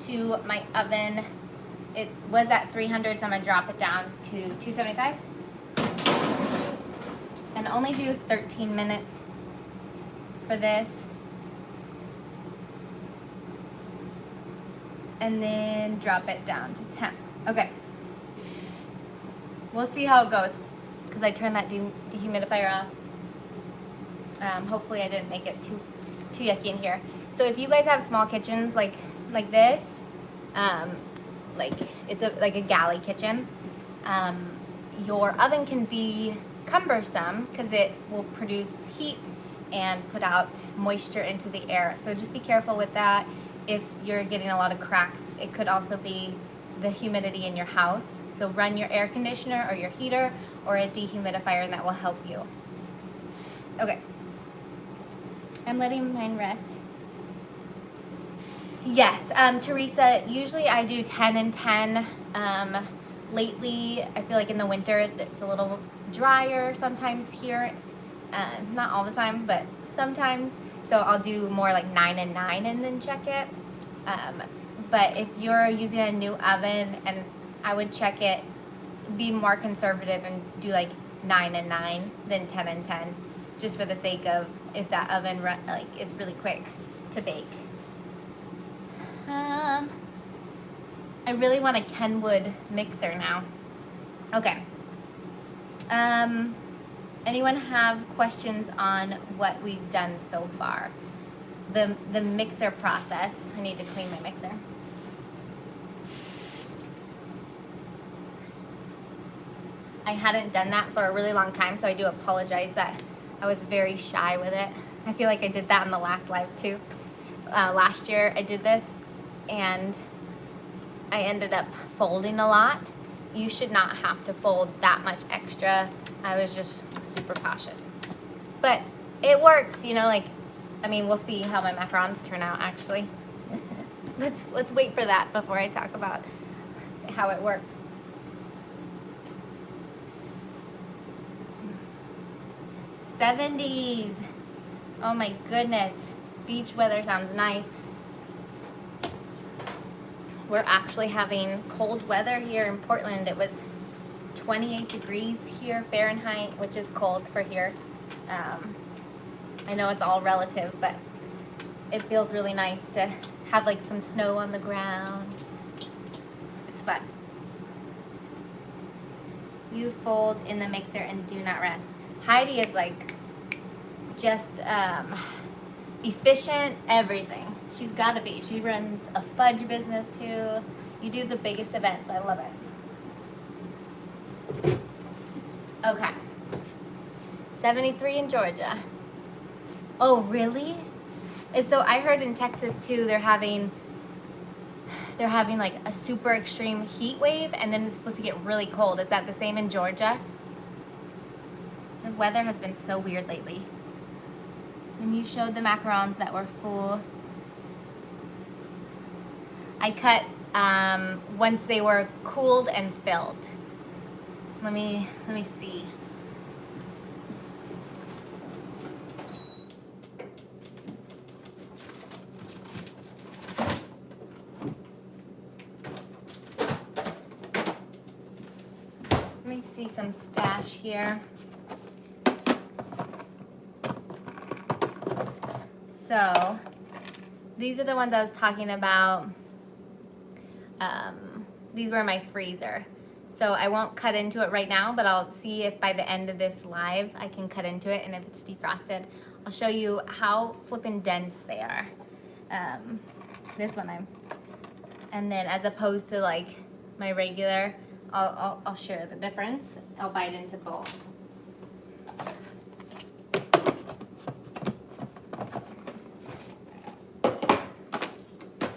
to my oven. It was at 300, so I'm gonna drop it down to 275. And only do 13 minutes for this. And then drop it down to 10. Okay. We'll see how it goes, because I turned that dehumidifier off. Hopefully I didn't make it too yucky in here. So if you guys have small kitchens like this, like it's like a galley kitchen, your oven can be cumbersome because it will produce heat and put out moisture into the air. So just be careful with that. If you're getting a lot of cracks, it could also be the humidity in your house. So run your air conditioner or your heater or a dehumidifier, and that will help you. Okay. I'm letting mine rest. Yes, Teresa, usually I do 10 and 10. Lately, I feel like in the winter, it's a little drier sometimes here. Not all the time, but sometimes. So I'll do more like 9 and 9 and then check it. But if you're using a new oven, and I would check it, be more conservative and do like 9 and 9 than 10 and 10, just for the sake of if that oven is really quick to bake. I really want a Kenwood mixer now. Okay. Anyone have questions on what we've done so far? The mixer process. I need to clean my mixer. I hadn't done that for a really long time, so I do apologize that I was very shy with it. I feel like I did that in the last live too. Last year I did this and I ended up folding a lot. You should not have to fold that much extra. I was just super cautious. But it works, you know, like, I mean, we'll see how my macarons turn out actually. Let's wait for that before I talk about how it works. '70s. Oh my goodness. Beach weather sounds nice. We're actually having cold weather here in Portland. It was 28 degrees here Fahrenheit, which is cold for here. I know it's all relative, but it feels really nice to have like some snow on the ground. It's fun. You fold in the mixer and do not rest. Heidi is like just efficient, everything. She's gotta be. She runs a fudge business too. You do the biggest events. I love it. Okay. 73 in Georgia. Oh, really? And so I heard in Texas too, they're having like a super extreme heat wave, and then it's supposed to get really cold. Is that the same in Georgia? The weather has been so weird lately. When you showed the macarons that were full, I cut once they were cooled and filled. Let me see. Let me see some stash here. So these are the ones I was talking about. These were in my freezer. So I won't cut into it right now, but I'll see if by the end of this live I can cut into it, and if it's defrosted, I'll show you how flippin' dense they are. This one and then as opposed to like my regular, I'll share the difference. I'll bite into both.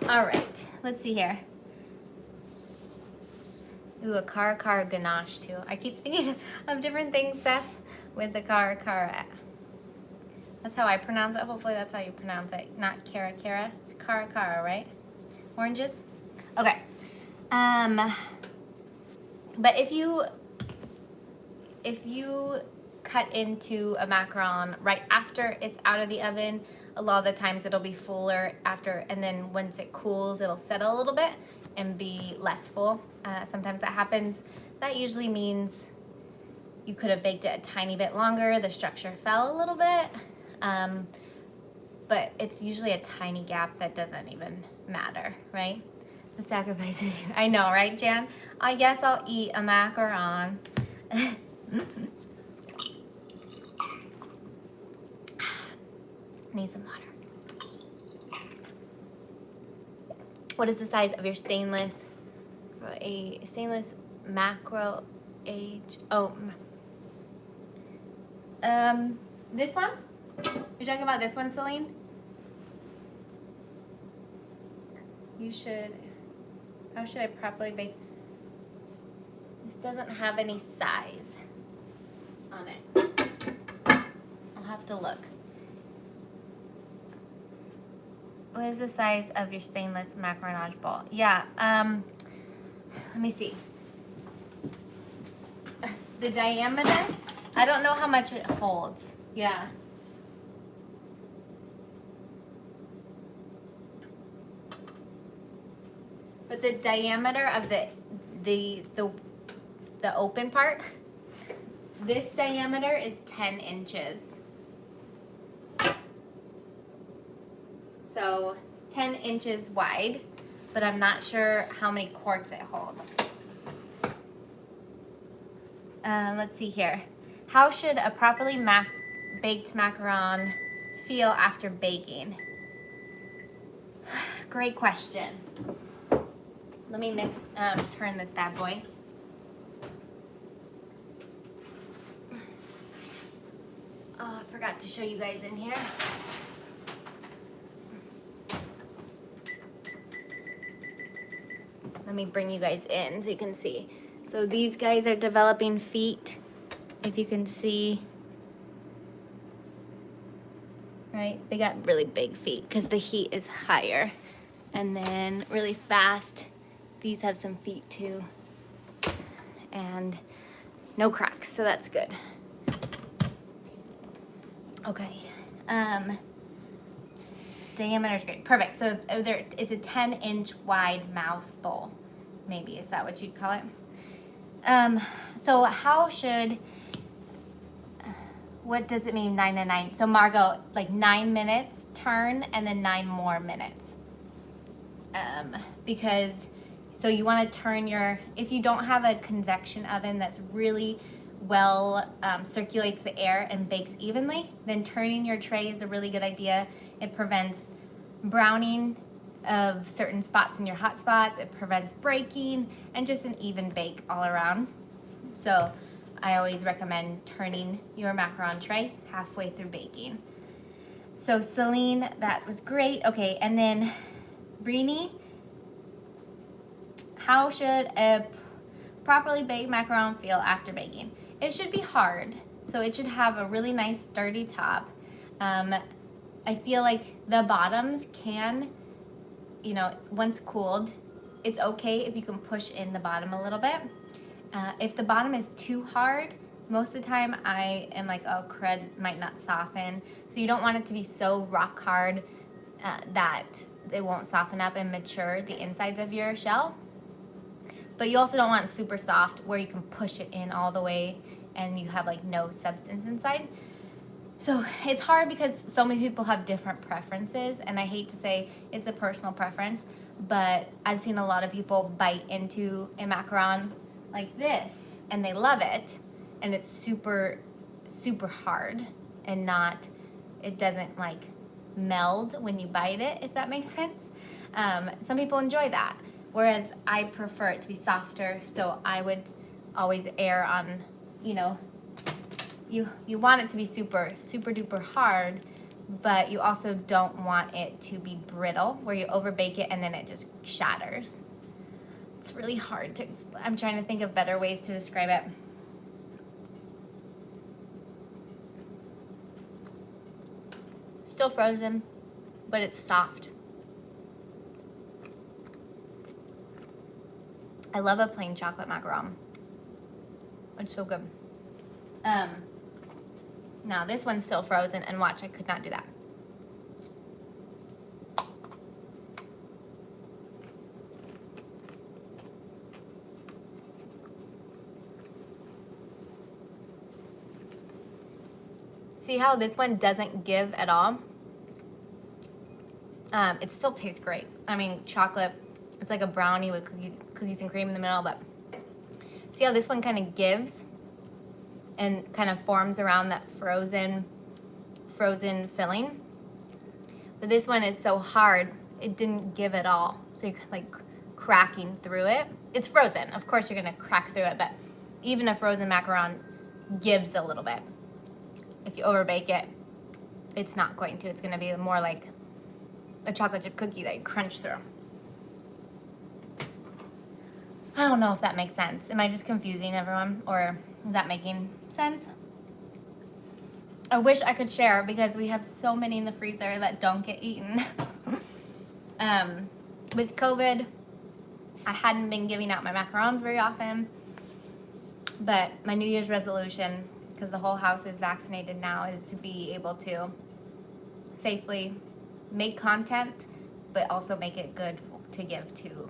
All right, let's see here. Ooh, a cara ganache too. I keep thinking of different things, Seth, with the cara. That's how I pronounce it. Hopefully that's how you pronounce it. Not cara. It's cara, right? Oranges? Okay. But if you cut into a macaron right after it's out of the oven, a lot of the times it'll be fuller after, and then once it cools, it'll settle a little bit and be less full. Sometimes that happens. That usually means you could have baked it a tiny bit longer, the structure fell a little bit, but it's usually a tiny gap that doesn't even matter, right? The sacrifices, I know, right, Jan? I guess I'll eat a macaron. Need some water. What is the size of your stainless? A stainless macro age. Oh, this one? You're talking about this one, Celine? You should. How should I properly bake? This doesn't have any size on it. I'll have to look. What is the size of your stainless macaronage bowl? Yeah, let me see. The diameter, I don't know how much it holds. Yeah. But the diameter of the open part, this diameter is 10 inches. So 10 inches wide, but I'm not sure how many quarts it holds. Let's see here. How should a properly baked macaron feel after baking? Great question. Let me turn this bad boy. Oh, I forgot to show you guys in here. Let me bring you guys in so you can see. So these guys are developing feet, if you can see. Right? They got really big feet because the heat is higher. And then really fast, these have some feet too. And no cracks, so that's good. Okay. Diameter is great. Perfect. So it's a 10-inch wide mouth bowl. Maybe, is that what you'd call it? So how should, what does it mean 9 and 9? So Margot, like 9 minutes turn and then 9 more minutes. Because, so you want to turn your, if you don't have a convection oven that's really well circulates the air and bakes evenly, then turning your tray is a really good idea. It prevents browning of certain spots in your hot spots. It prevents breaking and just an even bake all around. So I always recommend turning your macaron tray halfway through baking. So Celine, that was great. Okay, and then Brini, how should a properly baked macaron feel after baking? It should be hard, so it should have a really nice sturdy top. I feel like the bottoms can, you know, once cooled, it's okay if you can push in the bottom a little bit. If the bottom is too hard, most of the time I am like, oh, crud, might not soften. So you don't want it to be so rock hard that it won't soften up and mature the insides of your shell. But you also don't want it super soft where you can push it in all the way and you have like no substance inside. So it's hard because so many people have different preferences, and I hate to say it's a personal preference, but I've seen a lot of people bite into a macaron like this and they love it, and it's super, super hard and not, it doesn't like meld when you bite it, if that makes sense. Some people enjoy that, whereas I prefer it to be softer, so I would always err on, you know, you want it to be super, super duper hard, but you also don't want it to be brittle, where you overbake it and then it just shatters. It's really hard to explain. I'm trying to think of better ways to describe it. Still frozen, but it's soft. I love a plain chocolate macaron. It's so good. Now this one's still frozen, and watch, I could not do that. See how this one doesn't give at all? It still tastes great. I mean, chocolate, it's like a brownie with cookies and cream in the middle, but see how this one kind of gives and kind of forms around that frozen filling? But this one is so hard, it didn't give at all. So you're like cracking through it. It's frozen, of course you're gonna crack through it, but even a frozen macaron gives a little bit. If you overbake it, it's not going to. It's gonna be more like a chocolate chip cookie that you crunch through. I don't know if that makes sense. Am I just confusing everyone, or is that making sense? I wish I could share because we have so many in the freezer that don't get eaten. With COVID, I hadn't been giving out my macarons very often, but my New Year's resolution, because the whole house is vaccinated now, is to be able to safely make content, but also make it good to give to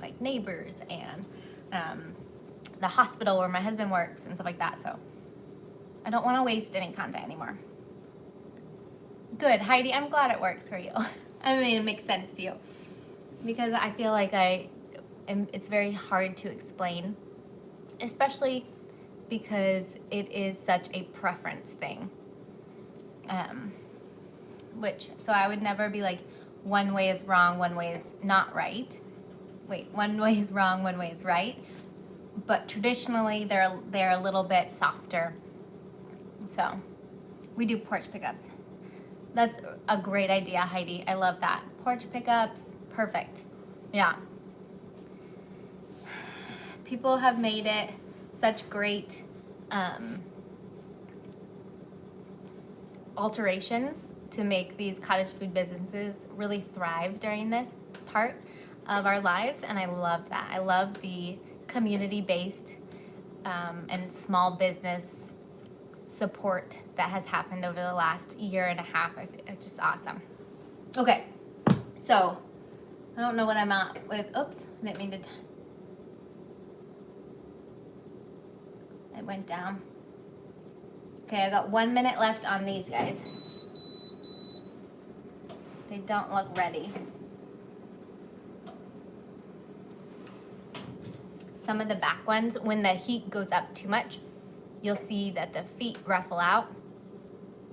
like neighbors and the hospital where my husband works and stuff like that. So I don't want to waste any content anymore. Good, Heidi, I'm glad it works for you. I mean, it makes sense to you, because I feel like it's very hard to explain, especially because it is such a preference thing. So I would never be like, one way is wrong, one way is not right. Wait, one way is wrong, one way is right. But traditionally, they're a little bit softer. So we do porch pickups. That's a great idea, Heidi. I love that. Porch pickups, perfect. Yeah. People have made it such great alterations to make these cottage food businesses really thrive during this part of our lives, and I love that. I love the community-based and small business support that has happened over the last year and a half. It's just awesome. Okay, so I don't know what I'm at with. Oops, I didn't mean to. It went down. Okay, I got 1 minute left on these guys. They don't look ready. Some of the back ones, when the heat goes up too much, you'll see that the feet ruffle out.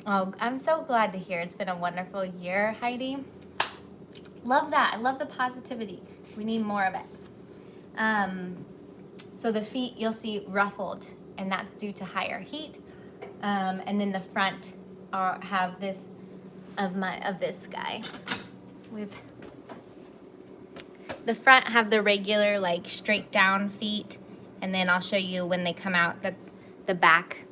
Oh, I'm so glad to hear it's been a wonderful year, Heidi. Love that. I love the positivity. We need more of it. So the feet you'll see ruffled, and that's due to higher heat. And then the front have this of this guy. The front have the regular like straight down feet, and then I'll show you when they come out that the back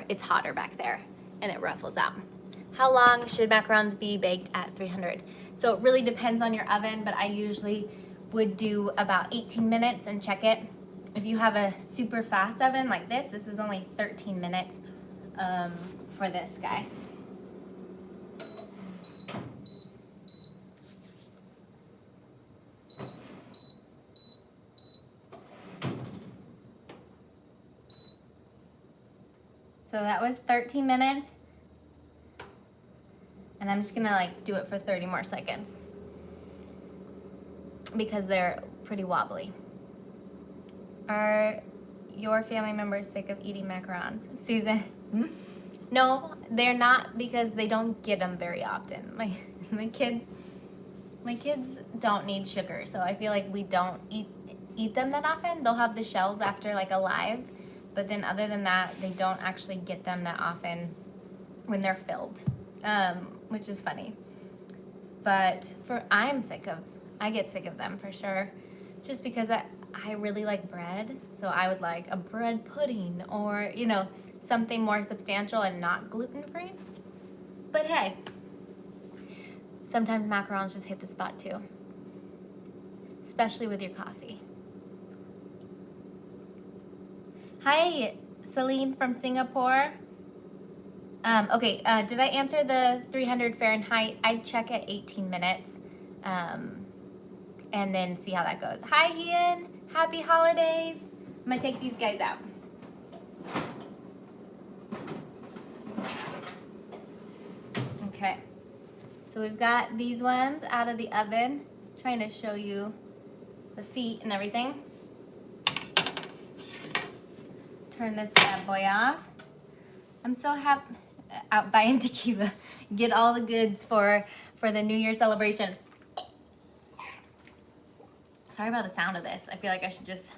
it's hotter back there and it ruffles out. How long should macarons be baked at 300? So it really depends on your oven, but I usually would do about 18 minutes and check it. If you have a super fast oven like this is only 13 minutes for this guy. So that was 13 minutes. And I'm just gonna like do it for 30 more seconds because they're pretty wobbly. Are your family members sick of eating macarons? Susan? No, they're not, because they don't get them very often. My kids don't need sugar, so I feel like we don't eat them that often. They'll have the shells after like alive, but then other than that, they don't actually get them that often when they're filled, which is funny. But I get sick of them for sure, just because I really like bread, so I would like a bread pudding or, you know, something more substantial and not gluten-free. But hey, sometimes macarons just hit the spot too, especially with your coffee. Hi, Celine from Singapore. Okay, did I answer the 300 Fahrenheit? I'd check at 18 minutes and then see how that goes. Hi, Ian. Happy holidays. I'm going to take these guys out. Okay, so we've got these ones out of the oven. Trying to show you the feet and everything. Turn this bad boy off. I'm so happy. Out buying tequila. Get all the goods for the New Year celebration. Sorry about the sound of this. I feel like I should just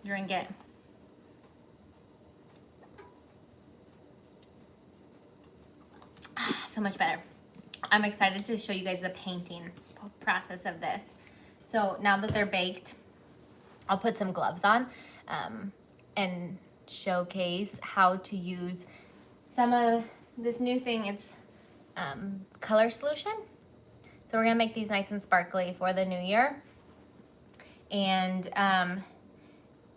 drink it. So much better. I'm excited to show you guys the painting process of this. So now that they're baked, I'll put some gloves on and showcase how to use some of this new thing. It's color solution. So we're gonna make these nice and sparkly for the new year. And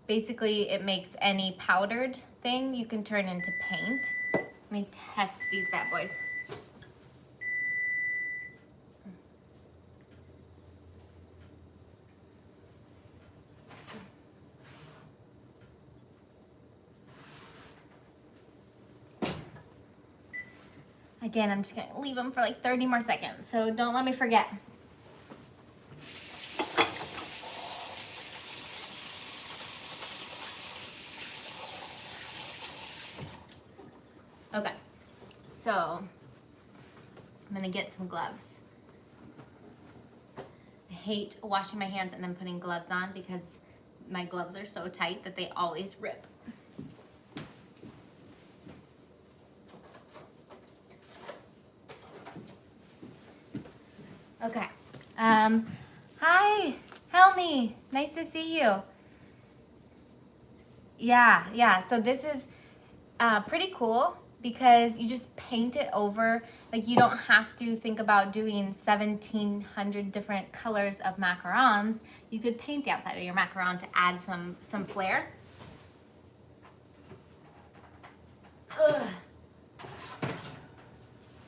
basically it makes any powdered thing you can turn into paint. Let me test these bad boys. Again, I'm just gonna leave them for like 30 more seconds, so don't let me forget. Okay, so I'm gonna get some gloves. I hate washing my hands and then putting gloves on because my gloves are so tight that they always rip. Okay. Hi, Helmy. Nice to see you. Yeah. So this is pretty cool because you just paint it over. Like, you don't have to think about doing 1,700 different colors of macarons. You could paint the outside of your macaron to add some flair. Ugh.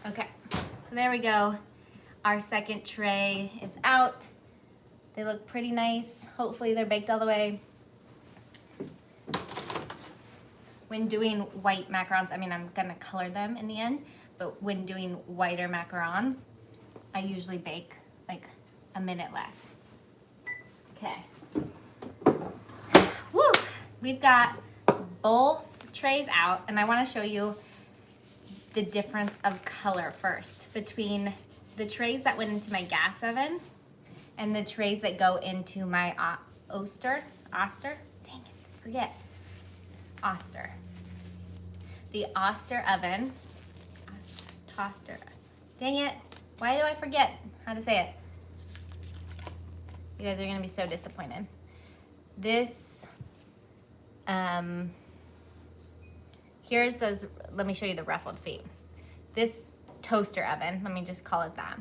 Okay, so there we go. Our second tray is out. They look pretty nice. Hopefully they're baked all the way. when doing white macarons, I mean, I'm gonna color them in the end, but when doing whiter macarons, I usually bake like a minute less. Okay. Woo! We've got both trays out, and I wanna show you the difference of color first between the trays that went into my gas oven and the trays that go into my Oster, dang it, forget, Oster. The Oster oven, Toaster, dang it, why do I forget how to say it? You guys are gonna be so disappointed. This, here's those, let me show you the ruffled feet. This toaster oven, let me just call it that,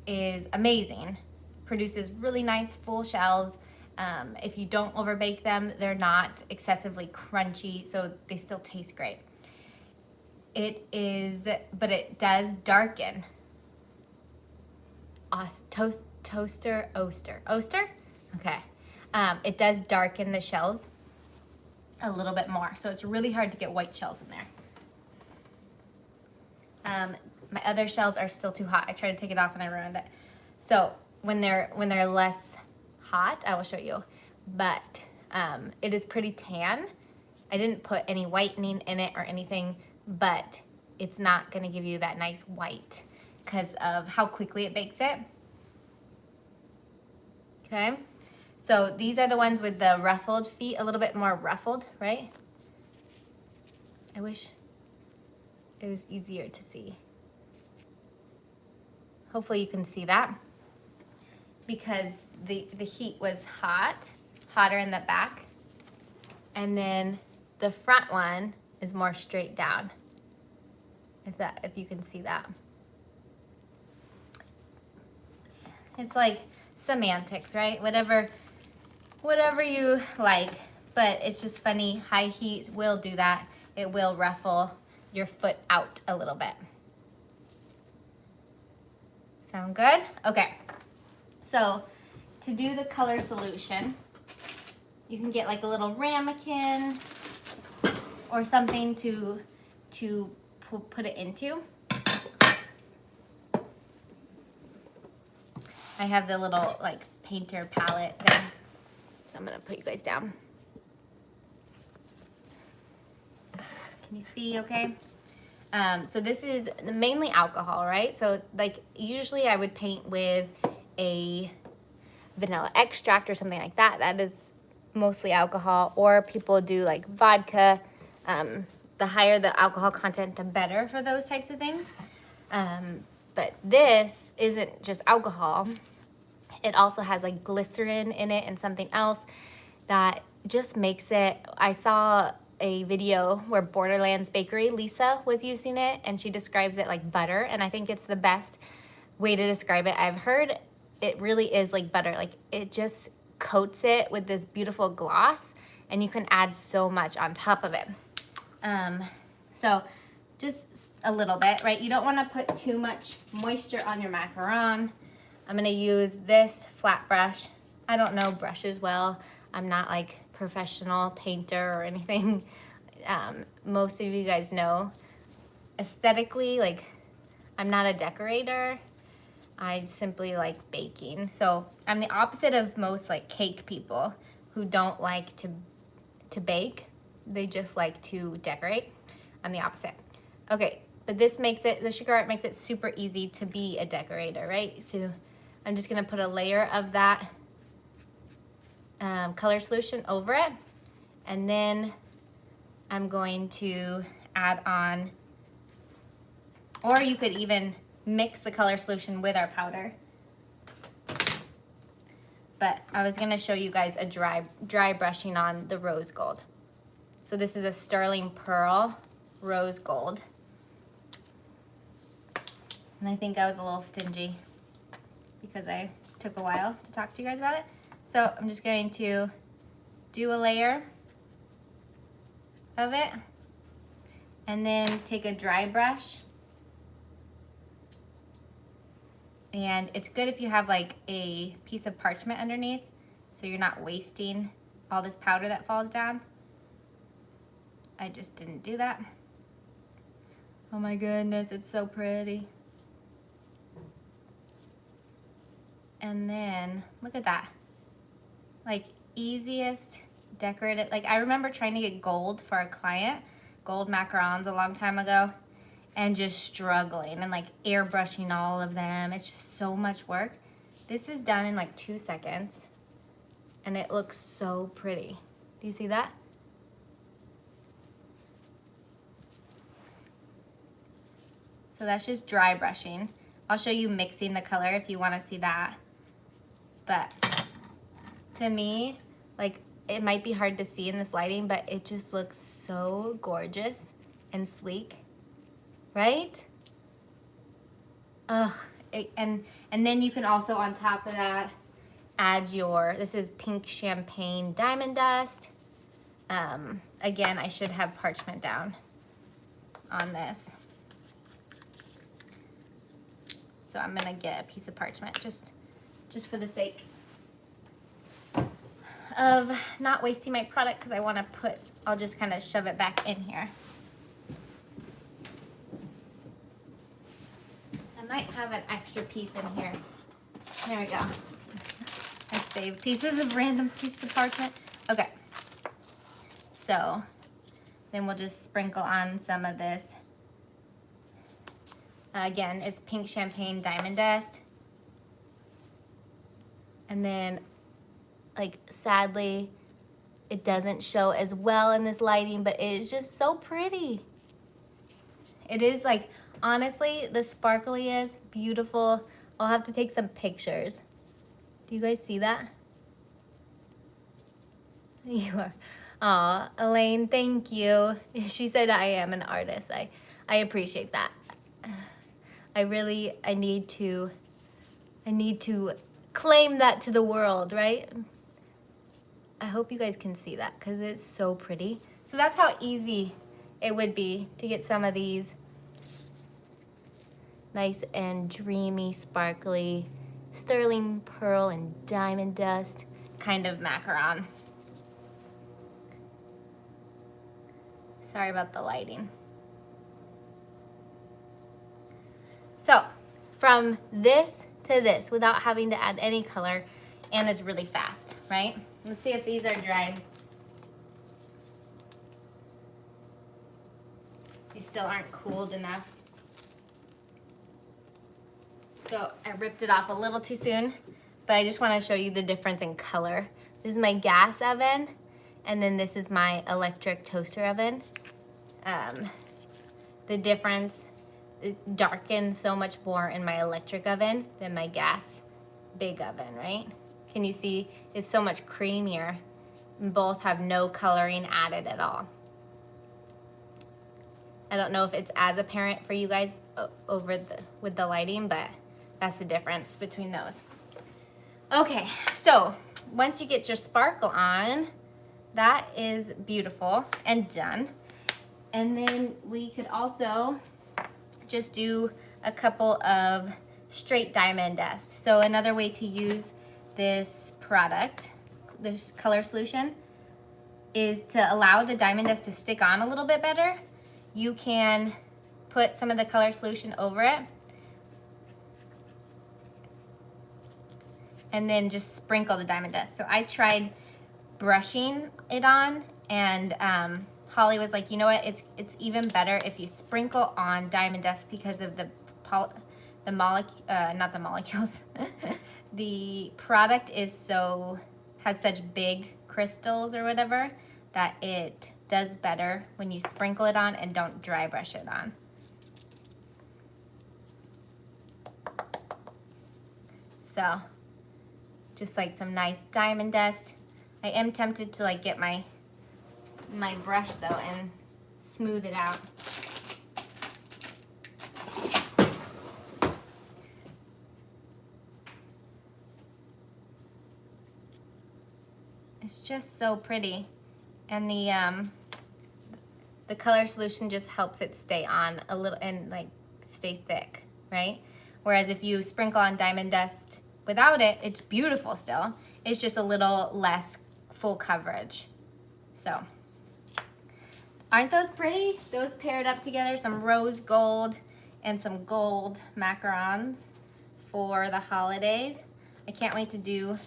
is amazing. Produces really nice full shells. If you don't overbake them, they're not excessively crunchy, so they still taste great. It is, but it does darken. Oster? Okay. It does darken the shells a little bit more, so it's really hard to get white shells in there. My other shells are still too hot. I tried to take it off and I ruined it. So when they're less hot, I will show you. But it is pretty tan. I didn't put any whitening in it or anything, but it's not gonna give you that nice white because of how quickly it bakes it. Okay, so these are the ones with the ruffled feet, a little bit more ruffled, right? I wish it was easier to see. Hopefully you can see that because the heat was hotter in the back. And then the front one is more straight down, if you can see that. It's like semantics, right? Whatever you like, but it's just funny. High heat will do that. It will ruffle your foot out a little bit. Sound good? Okay. So to do the color solution, you can get like a little ramekin or something to put it into. I have the little like painter palette thing, so I'm gonna put you guys down. Can you see okay? So this is mainly alcohol, right? So like usually I would paint with a vanilla extract or something like that. That is mostly alcohol, or people do like vodka. The higher the alcohol content, the better for those types of things. But this isn't just alcohol. It also has like glycerin in it and something else that just makes it, I saw a video where Borderlands Bakery, Lisa, was using it, and she describes it like butter, and I think it's the best way to describe it. I've heard it really is like butter. Like it just coats it with this beautiful gloss, and you can add so much on top of it. So just a little bit, right? You don't want to put too much moisture on your macaron. I'm gonna use this flat brush. I don't know brushes well. I'm not like professional painter or anything. Most of you guys know aesthetically, like I'm not a decorator. I simply like baking. So I'm the opposite of most like cake people who don't like to bake. They just like to decorate. I'm the opposite. Okay, but this makes it, the sugar art makes it super easy to be a decorator, right? So I'm just gonna put a layer of that color solution over it, and then I'm going to add on, or you could even mix the color solution with our powder. But I was gonna show you guys a dry brushing on the rose gold. So this is a sterling pearl rose gold. And I think I was a little stingy because I took a while to talk to you guys about it. So I'm just going to do a layer of it and then take a dry brush. And it's good if you have like a piece of parchment underneath, so you're not wasting all this powder that falls down. I just didn't do that. Oh my goodness, it's so pretty. And then, look at that. Like, easiest decorative, like I remember trying to get gold for a client, gold macarons a long time ago, and just struggling and like airbrushing all of them. It's just so much work. This is done in like 2 seconds and it looks so pretty. Do you see that? So that's just dry brushing. I'll show you mixing the color if you want to see that. But to me, like, it might be hard to see in this lighting, but it just looks so gorgeous and sleek, right? Ugh, and then you can also, on top of that, add your, this is pink champagne diamond dust. Again, I should have parchment down on this. So I'm gonna get a piece of parchment just for the sake of not wasting my product, because I want to put, I'll just kind of shove it back in here. I might have an extra piece in here. There we go. I saved pieces of random pieces of parchment. Okay. So then we'll just sprinkle on some of this. Again, it's pink champagne diamond dust. And then, like, sadly, it doesn't show as well in this lighting, but it is just so pretty. It is, like, honestly, the sparkly is beautiful. I'll have to take some pictures. Do you guys see that? You are. Aw, Elaine, thank you. She said I am an artist. I appreciate that. I need to claim that to the world, right? I hope you guys can see that because it's so pretty. So that's how easy it would be to get some of these nice and dreamy, sparkly, sterling pearl and diamond dust kind of macaron. Sorry about the lighting. So from this to this without having to add any color, and it's really fast, right? Let's see if these are dried. These still aren't cooled enough. So I ripped it off a little too soon, but I just want to show you the difference in color. This is my gas oven, and then this is my electric toaster oven. The difference, it darkens so much more in my electric oven than my gas big oven, right? Can you see? It's so much creamier. Both have no coloring added at all. I don't know if it's as apparent for you guys with the lighting, but that's the difference between those. Okay, so once you get your sparkle on, that is beautiful and done. And then we could also just do a couple of straight diamond dust. So another way to use this product, this color solution, is to allow the diamond dust to stick on a little bit better. You can put some of the color solution over it and then just sprinkle the diamond dust. So I tried brushing it on, and Holly was like, you know what, it's even better if you sprinkle on diamond dust because of not the molecules. The product has such big crystals or whatever that it does better when you sprinkle it on and don't dry brush it on. So just like some nice diamond dust. I am tempted to like get my brush though and smooth it out. It's just so pretty, and the color solution just helps it stay on a little and like stay thick, right? Whereas if you sprinkle on diamond dust without it, it's beautiful still. It's just a little less full coverage. So, Aren't those pretty? Those paired up together, some rose gold and some gold macarons for the holidays. I can't wait to do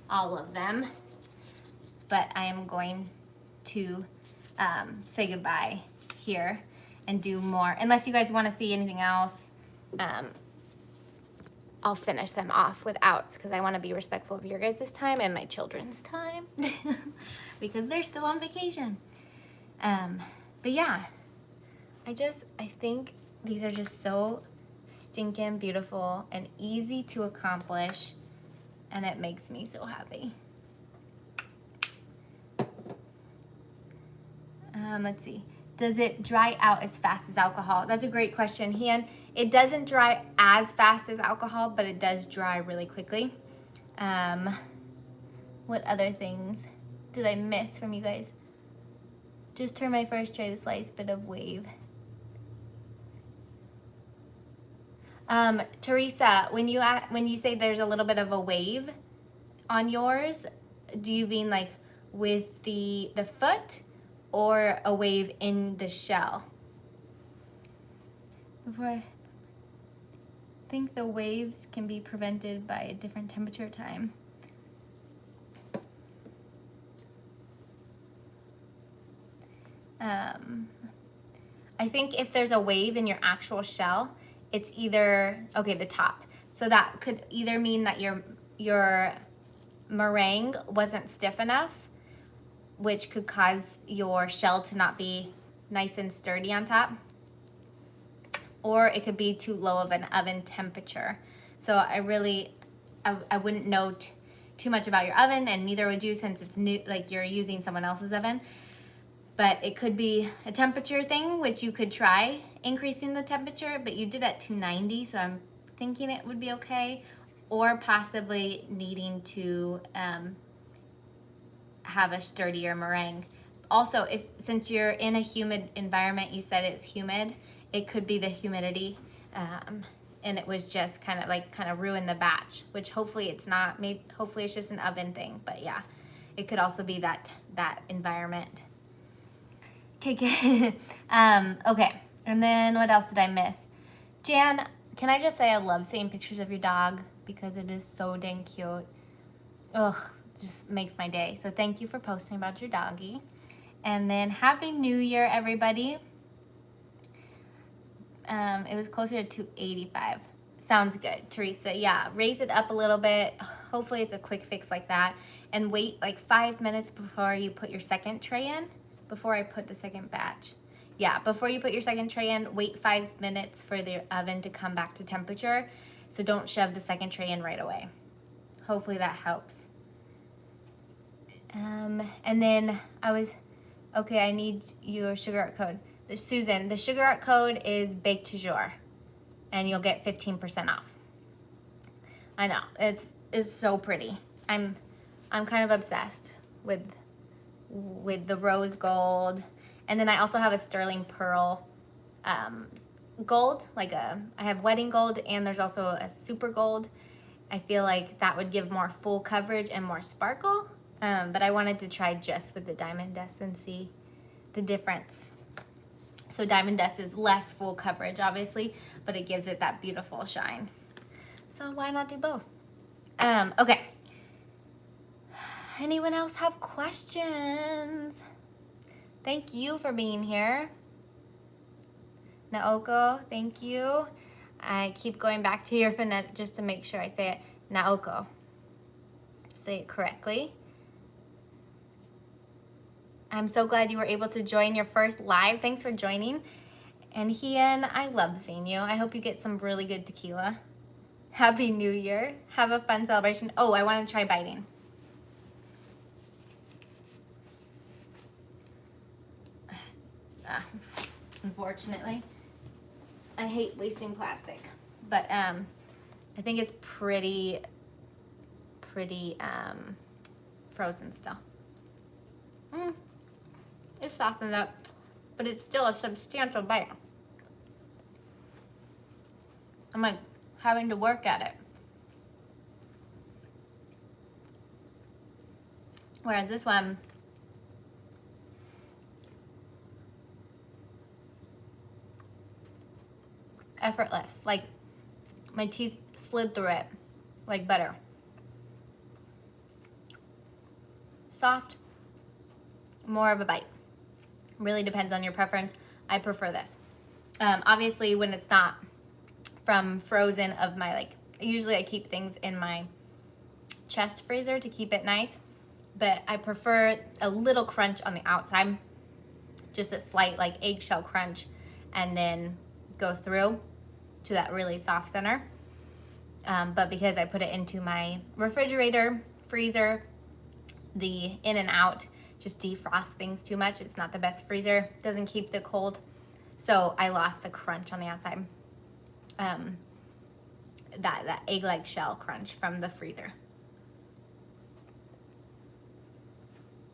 all of them, but I am going to say goodbye here and do more. Unless you guys want to see anything else, I'll finish them off without, because I want to be respectful of your guys' time and my children's time because they're still on vacation. But yeah, I think these are just so stinking beautiful and easy to accomplish, and it makes me so happy. Let's see. Does it dry out as fast as alcohol? That's a great question, Han. It doesn't dry as fast as alcohol, but it does dry really quickly. What other things did I miss from you guys? Just turn my first tray the slice bit of wave. Teresa, when you say there's a little bit of a wave on yours, do you mean like with the foot or a wave in the shell? I think the waves can be prevented by a different temperature time. I think if there's a wave in your actual shell, it's either, okay, the top. So that could either mean that your meringue wasn't stiff enough, which could cause your shell to not be nice and sturdy on top, or it could be too low of an oven temperature. So I wouldn't know too much about your oven, and neither would you, since it's new, like you're using someone else's oven. But it could be a temperature thing, which you could try increasing the temperature, but you did at 290, so I'm thinking it would be okay. Or possibly needing to have a sturdier meringue. Also, since you're in a humid environment, you said it's humid, it could be the humidity, and it was just kind of ruined the batch, which hopefully it's not. Maybe hopefully it's just an oven thing, but yeah, it could also be that environment. Okay, good. Okay, and then what else did I miss? Jan, can I just say I love seeing pictures of your dog because it is so dang cute. Ugh, just makes my day. So thank you for posting about your doggy. And then Happy New Year, everybody. It was closer to 285. Sounds good, Teresa. Yeah, raise it up a little bit. Hopefully it's a quick fix like that. And wait like 5 minutes before you put your second tray in. Before I put the second batch. Yeah, before you put your second tray in, wait 5 minutes for the oven to come back to temperature. So don't shove the second tray in right away. Hopefully that helps. And then I need your sugar art code. Susan, the sugar art code is Bake to Jour, and you'll get 15% off. I know, it's so pretty. I'm kind of obsessed with the rose gold, and then I also have a sterling pearl gold, I have wedding gold, and there's also a super gold. I feel like that would give more full coverage and more sparkle, but I wanted to try just with the diamond dust and see the difference. So diamond dust is less full coverage, obviously, but it gives it that beautiful shine. So why not do both? Okay. Anyone else have questions? Thank you for being here. Naoko, thank you. I keep going back to your phonetic just to make sure I say it. Naoko. Say it correctly. I'm so glad you were able to join your first live. Thanks for joining. And Hian, I love seeing you. I hope you get some really good tequila. Happy New Year. Have a fun celebration. Oh, I want to try biting. Unfortunately, I hate wasting plastic, but I think it's pretty frozen still. It's softened up, but it's still a substantial bite. I'm like having to work at it. Whereas this one, effortless. Like my teeth slid through it like butter. Soft, more of a bite. Really depends on your preference. I prefer this. Obviously when it's not from frozen of my, like, usually I keep things in my chest freezer to keep it nice, but I prefer a little crunch on the outside, just a slight like eggshell crunch, and then go through to that really soft center. But because I put it into my refrigerator, freezer, the in and out just defrost things too much. It's not the best freezer, doesn't keep the cold. So I lost the crunch on the outside. That egg-like shell crunch from the freezer.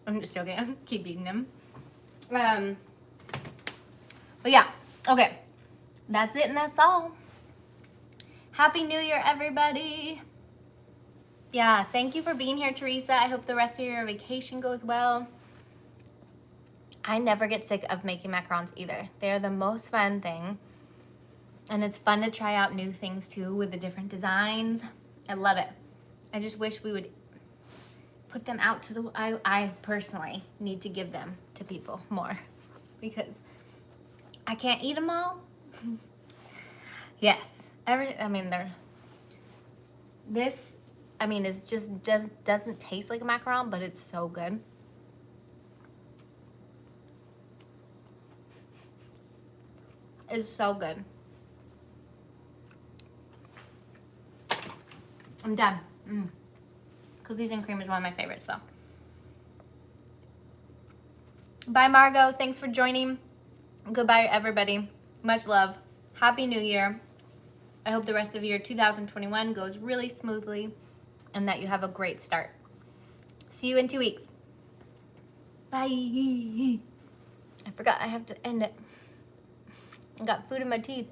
I'm just joking, keep eating them. But yeah, okay. That's it and that's all. Happy New Year, everybody. Yeah, thank you for being here, Teresa. I hope the rest of your vacation goes well. I never get sick of making macarons either. They're the most fun thing. And it's fun to try out new things too with the different designs. I love it. I just wish we would put them out to the, I personally need to give them to people more because I can't eat them all. Yes, it's just doesn't taste like a macaron, but it's so good. It's so good. I'm done. Cookies and cream is one of my favorites though. Bye, Margot. Thanks for joining. Goodbye, everybody. Much love. Happy New Year. I hope the rest of your 2021 goes really smoothly and that you have a great start. See you in 2 weeks. Bye. I forgot I have to end it. I got food in my teeth.